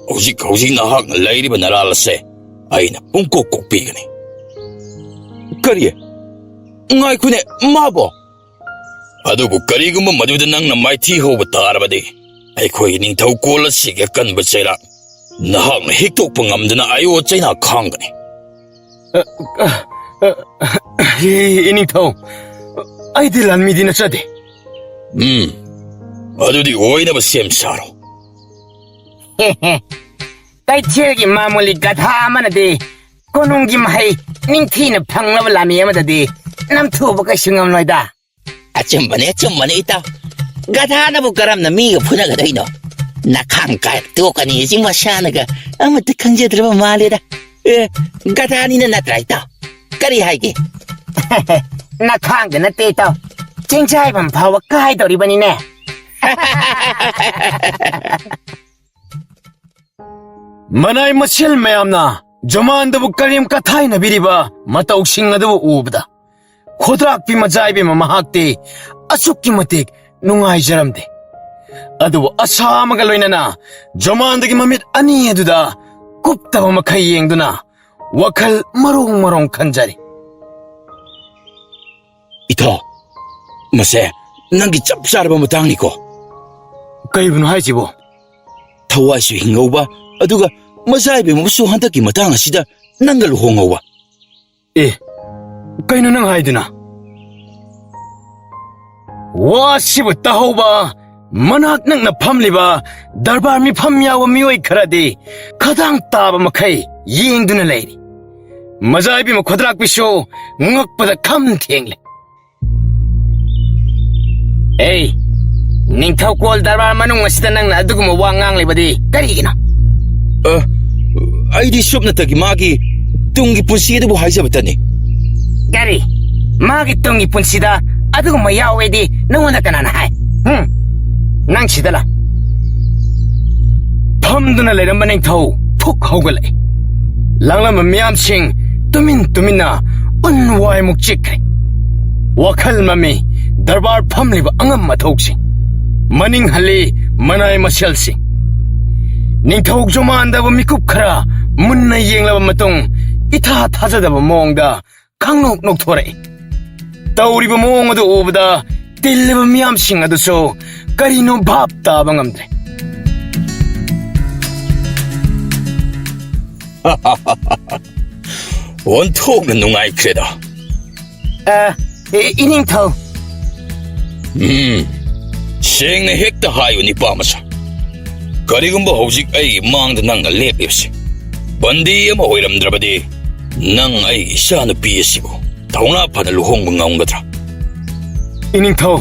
ꯍꯧꯖꯤꯛ ꯅꯍꯥꯛꯅ ꯂꯩꯔꯤꯕ ꯅꯔꯥꯜ ꯑꯁꯦ ꯑꯩꯅ ꯄꯨꯡꯀꯣꯛ ꯀꯣꯛꯄꯤꯒꯅꯤ. ꯀꯔꯤ? ꯉꯥꯏꯈꯣꯅꯦ, ꯃꯥꯕꯣ? ꯑꯗꯨꯕꯨ ꯀꯔꯤꯒꯨꯝꯕ ꯃꯗꯨꯗ ꯅꯪꯅ ꯃꯥꯏꯊꯤ ꯍꯧꯕ ꯇꯥꯔꯕꯗꯤ ꯑꯩꯈꯣꯏꯒꯤ ꯅꯤꯡꯊꯧ ꯀꯣꯜ ꯑꯁꯤꯒꯤ ꯑꯀꯟꯕ ꯆꯩꯔꯥꯛ ꯅꯍꯥꯛꯅ ꯍꯤꯛꯇꯣꯛꯄ ꯉꯝꯗꯅ ꯑꯌꯣ ꯆꯩꯅꯥ ꯈꯥꯡꯒꯅꯤ. ꯏꯅꯤꯡꯊꯧ, ꯑꯩꯗꯤ ꯂꯥꯟꯃꯤꯗꯤ ꯅꯠꯆꯗꯦ. ꯑꯗꯨꯗꯤ ꯑꯣꯏꯅꯕ ꯁꯦꯝ ꯁꯥꯔꯣ. ꯀꯩꯊꯦꯜꯒꯤ ꯃꯥꯃꯨꯂꯤ ꯒꯙꯥ ꯑꯃꯅꯗꯤ ꯀꯣꯅꯨꯡꯒꯤ ꯃꯍꯩ ꯅꯤꯡꯊꯤꯅ ꯐꯪꯂꯕ ꯂꯥꯟꯃꯤ ꯑꯃꯗꯗꯤ ꯅꯝꯊꯨꯕ ꯀꯩꯁꯨ ꯉꯝꯂꯣꯏꯗ. ꯑꯆꯨꯝꯕꯅꯦ ꯏꯇꯥꯎ. ꯒꯙꯥꯅꯕꯨ ꯀꯔꯝꯅ ꯃꯤꯒ ꯐꯨꯅꯒꯗꯣꯏꯅꯣ? ꯅꯈꯥꯡ ꯀꯥꯏꯔ ꯇꯣꯛꯀꯅꯤ ꯁꯤ ꯃꯁꯥꯅꯒ ꯑꯃꯠꯇ ꯈꯪꯖꯗ꯭ꯔꯕ ꯃꯥꯜꯂꯦꯗ. ꯒꯙꯥꯅꯤꯅ ꯅꯠꯇ꯭ꯔꯥ ꯏꯇꯥꯎ? ꯀꯔꯤ ꯍꯥꯏꯒꯦ? ꯅꯈꯥꯡꯗ ꯅꯠꯇꯦ ꯏꯇꯥꯎ, ꯆꯦꯡꯆꯥꯏꯐꯝ ꯐꯥꯎꯕ ꯀꯥꯏꯗꯧꯔꯤꯕꯅꯤꯅꯦ. ꯃꯅꯥꯏ ꯃꯁꯦꯜ ꯃꯌꯥꯝꯅ 조만ꯗꯕꯨ ꯀꯔꯦꯝ ꯀꯊꯥꯏꯅꯕꯤꯔꯤꯕ ꯃꯇꯧꯁꯤꯡ ꯑꯗꯨꯕꯨ ꯎꯕꯗ ꯈꯨꯗ꯭ꯔꯥꯛꯄꯤ ꯃꯖꯥꯏꯕꯦꯝꯃ ꯃꯍꯥꯛꯇꯤ ꯑꯁꯨꯛꯀꯤ ꯃꯇꯤꯛ ꯅꯨꯡꯉꯥꯏꯖꯔꯝꯗꯦ. ꯑꯗꯨꯕꯨ ꯑꯁꯥ ꯑꯃꯒ ꯂꯣꯏꯅꯅ 조만ꯗꯒꯤ ꯃꯃꯤꯠ ꯑꯅꯤ ꯑꯗꯨꯗ ꯀꯨꯞꯇꯕ ꯃꯈꯩ ꯌꯦꯡꯗꯨꯅ ꯋꯥꯈꯜ ꯃꯔꯣꯡ ꯈꯟꯖꯔꯤ. 이타, 마세, 난기 짭짤한 마땅니고. 그이분 하이지보. 타와이수 힝어봐. 아두가 마사이베 무수 한다기 마땅하시다. 난갈로 홍어와. 예, 그이는 하이드나. 와시부 따호바. 마낙 낭나 팜리바. 달바미 팜야와 미오이 카라디. 가당 따바 마카이 이행두는 레이리. 마사이비 마 쿼드락비쇼. ngakpada kham thiengle. 에이, 닝타우 꼴 달바 만ung asida nangna aduguma wa nganglibadi karigino? 아이디 수업났다기 마기 뚱기 분시에도 하이자봤다니. Kari, magi 뚱기 분시다 aduguma yawe디 nunguna kanana hai. Nang sidala. 팜드나 레름바 닝타우 푹 하우갈래. 랑라마 미암싱 tuminna unwai mukchikre. Wakal mami darbar pamliba angam mathoksing. Maning hali manay masyalsing. Ningthog 조만다부 mikup khara munna yenglaba matong itha thajadaba moongda kangnok nokthore. Tawriba moong adu ubada tillaba miyamsing aduso karino bhap taba ngamdre. 원통은 농아이크레다. 이닝터. 생내 핵다 하요니 빠마사. ꯀꯔꯤꯒꯨꯝꯕ ꯍꯧꯖꯤꯛ ꯑꯩꯒꯤ ꯃꯥꯡꯗ ꯅꯪꯅ ꯂꯦꯞꯂꯤꯕꯁꯤ ꯕꯟꯗꯤ ꯑꯃ ꯑꯣꯏꯔꯝꯗ꯭ꯔꯕꯗꯤ ꯅꯪ ꯑꯩꯒꯤ ꯏꯆꯥꯅꯨꯄꯤ ꯑꯁꯤꯕꯨ ꯊꯧꯅꯥ ꯐꯅ ꯂꯨꯍꯣꯡꯕ ꯉꯝꯒꯗ꯭ꯔꯥ? ꯏꯅꯤꯡꯊꯧ,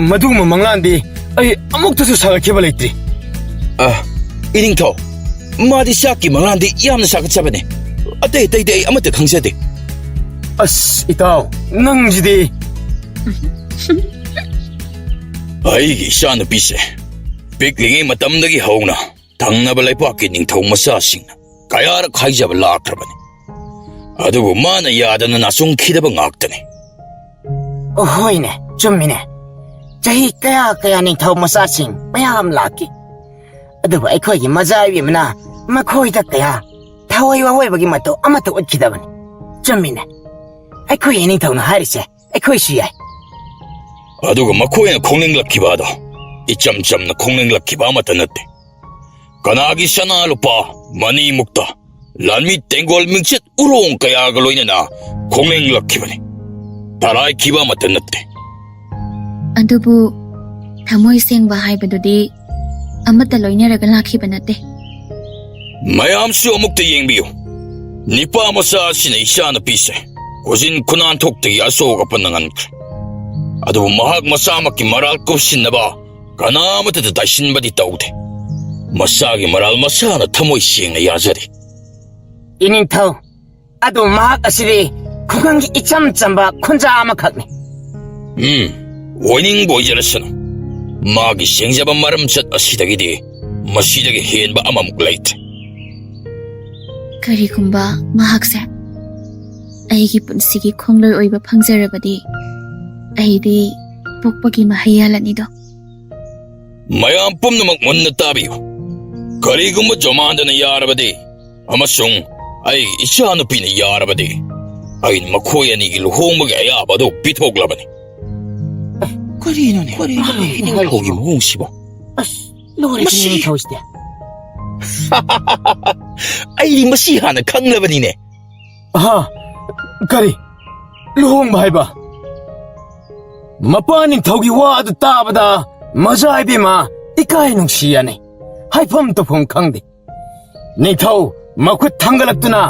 ꯃꯗꯨꯒꯨꯝꯕ ꯃꯪꯂꯥꯟꯗꯤ ꯑꯩ ꯑꯃꯨꯛꯇꯁꯨ ꯁꯥꯒꯠꯈꯤꯕ ꯂꯩꯇ꯭ꯔꯤ. ꯏꯅꯤꯡꯊꯧ, ꯃꯥꯗꯤ ꯆꯥꯛꯀꯤ ꯃꯪꯂꯥꯟꯗꯤ ꯌꯥꯝꯅ ꯁꯥꯒꯠꯆꯕꯅꯤ. ꯑꯇꯩ ꯑꯇꯩꯗꯤ ꯑꯩ ꯑꯃꯠꯇ ꯈꯪꯖꯗꯦ. ꯑꯁ ꯏꯇꯥꯎ, ꯅꯪꯁꯤꯗꯤ. ꯑꯩꯒꯤ ꯏꯆꯥꯅꯨꯄꯤꯁꯦ ꯄꯤꯛꯂꯤꯉꯩ ꯃꯇꯝꯗꯒꯤ ꯍꯧꯅ ꯊꯪꯅꯕ ꯂꯩꯄꯥꯛꯀꯤ ꯅꯤꯡꯊꯧ ꯃꯆꯥꯁꯤꯡꯅ ꯀꯌꯥꯔꯛ ꯍꯥꯏꯖꯕ ꯂꯥꯛꯈ꯭ꯔꯕꯅꯤ. ꯑꯗꯨꯕꯨ ꯃꯥꯅ ꯌꯥꯗꯅ ꯅꯥꯆꯨꯡꯈꯤꯗꯕ ꯉꯥꯛꯇꯅꯤ. ꯍꯣꯏꯅꯦ, ꯆꯨꯝꯃꯤꯅꯦ. ꯆꯍꯤ ꯀꯌꯥ ꯅꯤꯡꯊꯧ ꯃꯆꯥꯁꯤꯡ ꯃꯌꯥꯝ ꯂꯥꯛꯈꯤ. ꯑꯗꯨꯕꯨ ꯑꯩꯈꯣꯏꯒꯤ ꯃꯖꯥꯏꯕꯤ ꯑꯃꯅ ꯃꯈꯣꯏꯗ ꯀꯌꯥ ꯊꯋꯥꯏ ꯋꯥꯋꯣꯏꯕꯒꯤ ꯃꯇꯧ ꯑꯃꯠꯇ ꯎꯠꯈꯤꯗꯕꯅꯤ. ꯆꯨꯝꯃꯤꯅꯦ. ꯑꯩꯈꯣꯏ ꯏꯅꯤꯡꯊꯧꯅ ꯍꯥꯏꯔꯤꯁꯦ ꯑꯩꯈꯣꯏꯁꯨ ꯌꯥꯏ. ꯑꯗꯨꯒ ꯃꯈꯣꯏꯅ ꯈꯣꯡꯅꯤꯡꯂꯛꯈꯤꯕ ꯑꯗꯣ ꯏꯆꯝ ꯆꯝꯅ ꯈꯣꯡꯅꯤꯡꯂꯛꯈꯤꯕ ꯑꯃꯠꯇ ꯅꯠꯇꯦ. ꯀꯅꯥꯒꯤ ꯁꯅꯥ ꯂꯨꯄꯥ ꯃꯅꯤ ꯃꯨꯛꯇ ꯂꯥꯟꯃꯤ ꯇꯦꯡꯒꯣꯜ ꯃꯤꯡꯆꯠ ꯎꯔꯣꯡ ꯀꯌꯥꯒ ꯂꯣꯏꯅꯅ ꯈꯣꯡꯅꯤꯡꯂꯛꯈꯤꯕꯅꯤ. ꯇꯔꯥꯏꯈꯤꯕ ꯑꯃꯠꯇ ꯅꯠꯇꯦ. ꯑꯗꯨꯕꯨ ꯊꯃꯣꯏ ꯁꯦꯡꯕ ꯍꯥꯏꯕꯗꯨꯗꯤ ꯑꯃꯠꯇ ꯂꯣꯏꯅꯔꯒ ꯂꯥꯛꯈꯤꯕ ꯅꯠꯇꯦ. ꯃꯌꯥꯝꯁꯨ ꯑꯃꯨꯛꯇ ꯌꯦꯡꯕꯤꯌꯨ. ꯅꯤꯄꯥ ꯃꯆꯥ ꯑꯁꯤꯅ ꯏꯆꯥꯅꯨꯄꯤꯁꯦ ꯈꯨꯖꯤꯟ ꯈꯨꯅꯥꯟꯊꯣꯛꯇꯒꯤ ꯑꯆꯣꯛ ꯑꯄꯟ ꯅꯪꯍꯟꯈ꯭ꯔꯦ. ꯑꯗꯨꯕꯨ ꯃꯍꯥꯛ ꯃꯁꯥꯃꯛꯀꯤ ꯃꯔꯥꯜ ꯀꯨꯞꯁꯤꯟꯅꯕ ꯀꯅꯥꯃꯠꯇꯗ ꯇꯥꯏꯁꯤꯟꯕꯗꯤ ꯇꯧꯗꯦ. ꯃꯁꯥꯒꯤ ꯃꯔꯥꯜ ꯃꯁꯥꯅ ꯊꯃꯣꯏ ꯁꯦꯡꯅ ꯌꯥꯖꯔꯤ. ꯏꯅꯤꯡꯊꯧ, ꯑꯗꯨ ꯃꯍꯥꯛ ꯑꯁꯤꯗꯤ ꯈꯨꯡꯒꯪꯒꯤ ꯏꯆꯝ ꯆꯝꯕ ꯈꯨꯟꯖꯥ ꯑꯃꯈꯛꯅꯤ. ꯑꯣꯏꯅꯤꯡꯕ ꯑꯣꯏꯖꯔꯁꯅꯨ. ꯃꯥꯒꯤ ꯁꯦꯡꯖꯕ ꯃꯔꯝꯆꯠ ꯑꯁꯤꯗꯒꯤꯗꯤ ꯃꯁꯤꯗꯒꯤ ꯍꯦꯟꯕ ꯑꯃꯃꯨꯛ ꯂꯩꯇ꯭ꯔꯦ. ꯀꯔꯤꯒꯨꯝꯕ ꯃꯍꯥꯛꯁꯦ ꯑꯩꯒꯤ ꯄꯨꯟꯁꯤꯒꯤ ꯈꯣꯡꯂꯣꯏ ꯑꯣꯏꯕ ꯐꯪꯖꯔꯕꯗꯤ ꯑꯩꯗꯤ ꯄꯣꯛꯄꯒꯤ ꯃꯍꯩ ꯌꯥꯜꯂꯅꯤꯗꯣ. ꯃꯌꯥꯝ ꯄꯨꯝꯅꯃꯛ ꯃꯨꯟꯅ ꯇꯥꯕꯤꯌꯨ. ꯀꯔꯤꯒꯨꯝꯕ ꯖꯣꯃꯥꯟꯗꯅ ꯌꯥꯔꯕꯗꯤ ꯑꯃꯁꯨꯡ ꯑꯩꯒꯤ ꯏꯆꯥꯅꯨꯄꯤꯅ ꯌꯥꯔꯕꯗꯤ ꯑꯩꯅ ꯃꯈꯣꯏ ꯑꯅꯤꯒꯤ ꯂꯨꯍꯣꯡꯕꯒꯤ ꯑꯌꯥꯕ ꯑꯗꯨ ꯄꯤꯊꯣꯛꯂꯕꯅꯤ. ꯀꯔꯤꯅꯣꯅꯦ ꯅꯤꯡꯊꯧꯒꯤ ꯃꯑꯣꯡꯁꯤꯕꯣ? ꯂꯣꯏꯔꯦ ꯏꯅꯤꯡꯊꯧꯁꯤꯗꯤ. ꯑꯩꯗꯤ ꯃꯁꯤ ꯍꯥꯟꯅ ꯈꯪꯂꯕꯅꯤꯅꯦ. ꯀꯔꯤ? ꯂꯨꯍꯣꯡꯕ ꯍꯥꯏꯕ? ꯃꯄꯥ ꯅꯤꯡꯊꯧꯒꯤ ꯋꯥ ꯑꯗꯨ ꯇꯥꯕꯗ ꯃꯖꯥꯏꯕꯦꯝꯃ ꯏꯀꯥꯏ ꯅꯨꯡꯁꯤ ꯌꯥꯅꯩ. ꯍꯥꯏꯐꯝ ꯇꯧꯐꯝ ꯈꯪꯗꯦ. ꯅꯤꯡꯊꯧ ꯃꯈꯨꯠ ꯊꯥꯡꯒꯠꯂꯛꯇꯨꯅ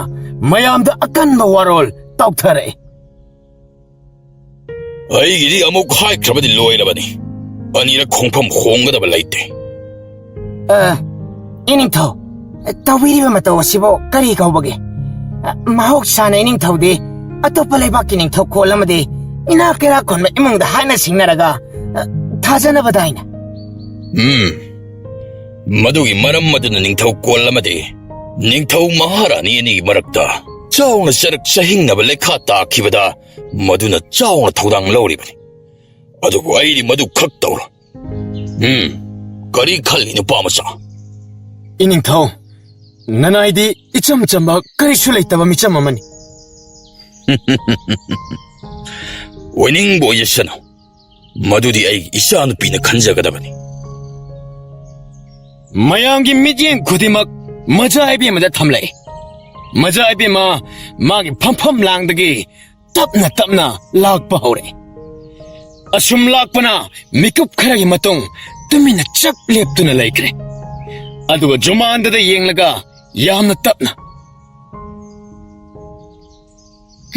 ꯃꯌꯥꯝꯗ ꯑꯀꯟꯕ ꯋꯥꯔꯣꯜ ꯇꯧꯊꯔꯛꯏ. ꯑꯩꯒꯤꯗꯤ ꯑꯃꯨꯛ ꯍꯥꯏꯈ꯭ꯔꯕꯗꯤ ꯂꯣꯏꯔꯕꯅꯤ. ꯑꯅꯤꯔꯛ ꯈꯣꯡꯐꯝ ꯍꯣꯡꯒꯗꯕ ꯂꯩꯇꯦ. ꯏꯅꯤꯡꯊꯧ, ꯇꯧꯕꯤꯔꯤꯕ ꯃꯇꯧ ꯑꯁꯤꯕꯨ ꯀꯔꯤ ꯀꯧꯕꯒꯦ? ꯃꯍꯧꯁꯥꯅ ꯏꯅꯤꯡꯊꯧꯗꯤ ꯑꯇꯣꯞꯄ ꯂꯩꯕꯥꯛꯀꯤ ꯅꯤꯡꯊꯧꯀꯣꯜ ꯑꯃꯗꯤ ꯏꯅꯥꯛ ꯀꯩꯔꯥꯛ ꯈꯨꯟꯕ ꯏꯃꯨꯡꯗ ꯍꯥꯏꯅ ꯁꯤꯡꯅꯔꯒ ꯊꯥꯖꯅꯕꯗꯥꯏꯅ. ꯃꯗꯨꯒꯤ ꯃꯔꯝ ꯑꯗꯨꯅ ꯅꯤꯡꯊꯧꯀꯣꯜ ꯑꯃꯗꯤ ꯅꯤꯡꯊꯧ ꯃꯍꯥꯔꯥꯅꯤ ꯑꯅꯤꯒꯤ ꯃꯔꯛꯇ ꯆꯥꯎꯅ ꯆꯔꯛ ꯆꯍꯤꯡꯅꯕ ꯂꯩꯈꯥ ꯇꯥꯈꯤꯕꯗ ꯃꯗꯨꯅ ꯆꯥꯎꯅ ꯊꯧꯗꯥꯡ ꯂꯧꯔꯤꯕꯅꯤ. ꯑꯗꯨꯕꯨ ꯑꯩꯗꯤ ꯃꯗꯨ ꯈꯛ ꯇꯧꯔꯣ. ꯀꯔꯤ ꯈꯜꯂꯤ ꯅꯨꯄꯥ ꯃꯆꯥ? ꯏꯅꯤꯡꯊꯧ, ꯅꯅꯥꯏꯗꯤ ꯏꯆꯝ ꯆꯝꯕ ꯀꯔꯤꯁꯨ ꯂꯩꯇꯕ ꯃꯤꯆꯝ ꯑꯃꯅꯤ. ꯑꯣꯏꯅꯤꯡꯕ ꯑꯣꯏꯖꯁꯅꯨ. ꯃꯗꯨꯗꯤ ꯑꯩꯒꯤ ꯏꯆꯥꯅꯨꯄꯤꯅ ꯈꯟꯖꯒꯗꯕꯅꯤ. ꯃꯌꯥꯝꯒꯤ ꯃꯤꯠꯌꯦꯡ ꯈꯨꯗꯤꯡꯃꯛ ꯃꯖꯥꯏꯕꯦꯝꯃꯗ ꯊꯝꯂꯛꯏ. ꯃꯖꯥꯏꯕꯦꯝꯃ ꯃꯥꯒꯤ ꯐꯝꯐꯝ ꯂꯥꯡꯗꯒꯤ ꯇꯞꯅ ꯇꯞꯅ ꯂꯥꯛꯄ ꯍꯧꯔꯛꯏ. ꯑꯁꯨꯝ ꯂꯥꯛꯄꯅ ꯃꯤꯀꯨꯞ ꯈꯔꯒꯤ ꯃꯇꯨꯡ ꯇꯨꯃꯤꯟꯅ ꯆꯞ ꯂꯦꯞꯇꯨꯅ ꯂꯩꯈ꯭ꯔꯦ. ꯑꯗꯨꯒ ꯖꯨꯃꯥꯟꯗꯗ ꯌꯦꯡꯂꯒ ꯌꯥꯝꯅ ꯇꯞꯅ,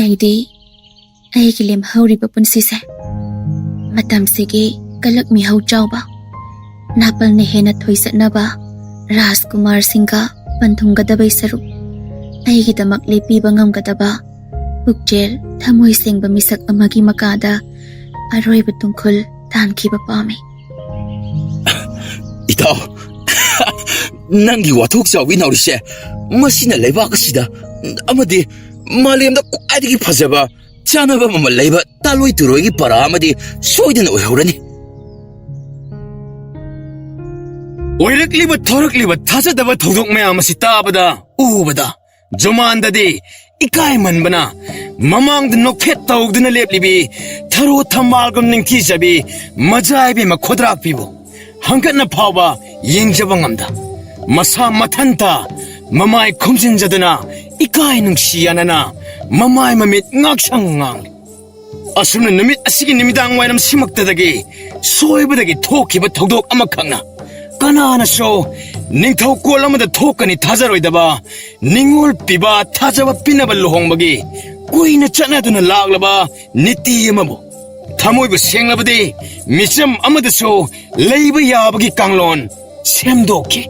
ꯑꯩꯗꯤ ꯑꯩꯒꯤ ꯂꯦꯝꯍꯧꯔꯤꯕ ꯄꯨꯟꯁꯤꯁꯦ ꯃꯇꯝꯁꯤꯒꯤ ꯀꯂꯛ ꯃꯤꯍꯧ ꯆꯥꯎꯕ, ꯅꯥꯄꯜꯅ ꯍꯦꯟꯅ ꯊꯣꯏꯁꯠꯅꯕ ꯔꯥꯖꯀꯨꯃꯥꯔꯁꯤꯡꯒ ꯄꯟꯊꯨꯡꯒꯗꯕꯩ ꯁꯔꯨꯛ ꯑꯩꯒꯤꯗꯃꯛ ꯂꯦꯞꯄꯤꯕ ꯉꯝꯒꯗꯕ ꯄꯨꯛꯆꯦꯜ ꯊꯃꯣꯏ ꯁꯦꯡꯕ ꯃꯤꯁꯛ ꯑꯃꯒꯤ ꯃꯀꯥꯗ ꯑꯔꯣꯏꯕ ꯇꯨꯡꯈꯨꯜ ꯇꯥꯟꯈꯤꯕ ꯄꯥꯝꯃꯤ. ꯏꯇꯥꯎ, ꯅꯪꯒꯤ ꯋꯥꯊꯣꯛ ꯆꯥꯎꯕꯤ ꯅꯥꯎꯔꯤꯁꯦ ꯃꯁꯤꯅ ꯂꯩꯕꯥꯛ ꯑꯁꯤꯗ ꯑꯃꯗꯤ ꯃꯥꯂꯦꯝꯗ ꯈ꯭ꯋꯥꯏꯗꯒꯤ ꯐꯖꯕ ꯆꯥꯅꯕ ꯃꯃꯜ ꯂꯩꯕ ꯇꯥꯂꯣꯏ ꯇꯨꯔꯣꯏꯒꯤ ꯄꯔꯥ ꯑꯃꯗꯤ ꯁꯣꯏꯗꯅ ꯑꯣꯏꯍꯧꯔꯅꯤ. ꯑꯣꯏꯔꯛꯂꯤꯕ ꯊꯣꯔꯛꯂꯤꯕ ꯊꯥꯖꯗꯕ ꯊꯧꯗꯣꯛ ꯃꯌꯥꯝ ꯑꯁꯤ ꯇꯥꯕꯗ ꯎꯕꯗ ꯖꯨꯃꯥꯟꯗꯗꯤ ꯏꯀꯥꯏꯃꯟꯕꯅ ꯃꯃꯥꯡꯗ ꯅꯣꯛꯐꯦꯠ ꯇꯧꯗꯨꯅ ꯂꯦꯞꯂꯤꯕꯤ ꯊꯔꯣ ꯊꯝꯕꯥꯜꯒꯨꯝ ꯅꯤꯡꯊꯤꯖꯕꯤ ꯃꯖꯥꯏꯕꯦꯝꯃ ꯈꯨꯗ꯭ꯔꯥꯛꯄꯤꯕꯨ ꯍꯪꯒꯠꯅ ꯐꯥꯎꯕ ꯌꯦꯡꯖꯕ ꯉꯝꯗ ꯃꯁꯥ ꯃꯊꯟꯇ ꯃꯃꯥꯏ ꯈꯨꯝꯖꯤꯟꯖꯗꯨꯅ ꯏꯀꯥꯏ ꯅꯨꯡꯁꯤ ꯌꯥꯅꯅ ꯃꯃꯥꯏ ꯃꯃꯤꯠ ꯉꯥꯛꯁꯪ ꯉꯥꯡꯂꯤ. ꯑꯁꯨꯝꯅ ꯅꯨꯃꯤꯠ ꯑꯁꯤꯒꯤ ꯅꯨꯃꯤꯗꯥꯡ ꯋꯥꯏꯔꯝ ꯁꯤꯃꯛꯇꯗꯒꯤ ꯁꯣꯏꯕꯗꯒꯤ ꯊꯣꯛꯈꯤꯕ ꯊꯧꯗꯣꯛ ꯑꯃꯈꯛꯅ ꯀꯅꯥꯅꯁꯨ ꯅꯤꯡꯊꯧ ꯀꯣꯜ ꯑꯃꯗ ꯊꯣꯛꯀꯅꯤ ꯊꯥꯖꯔꯣꯏꯗꯕ ꯅꯤꯡꯉꯣꯜ ꯄꯤꯕ ꯊꯥꯖꯕ ꯄꯤꯅꯕ ꯂꯨꯍꯣꯡꯕꯒꯤ ꯀꯨꯏꯅ ꯆꯠꯅꯗꯨꯅ ꯂꯥꯛꯂꯕ ꯅꯤꯇꯤ ꯑꯃꯕꯨ ꯊꯃꯣꯏꯕꯨ ꯁꯦꯡꯂꯕꯗꯤ ꯃꯤꯆꯝ ꯑꯃꯗꯁꯨ ꯂꯩꯕ ꯌꯥꯕꯒꯤ ꯀꯥꯡꯂꯣꯟ ꯁꯦꯝꯗꯣꯛꯈꯤ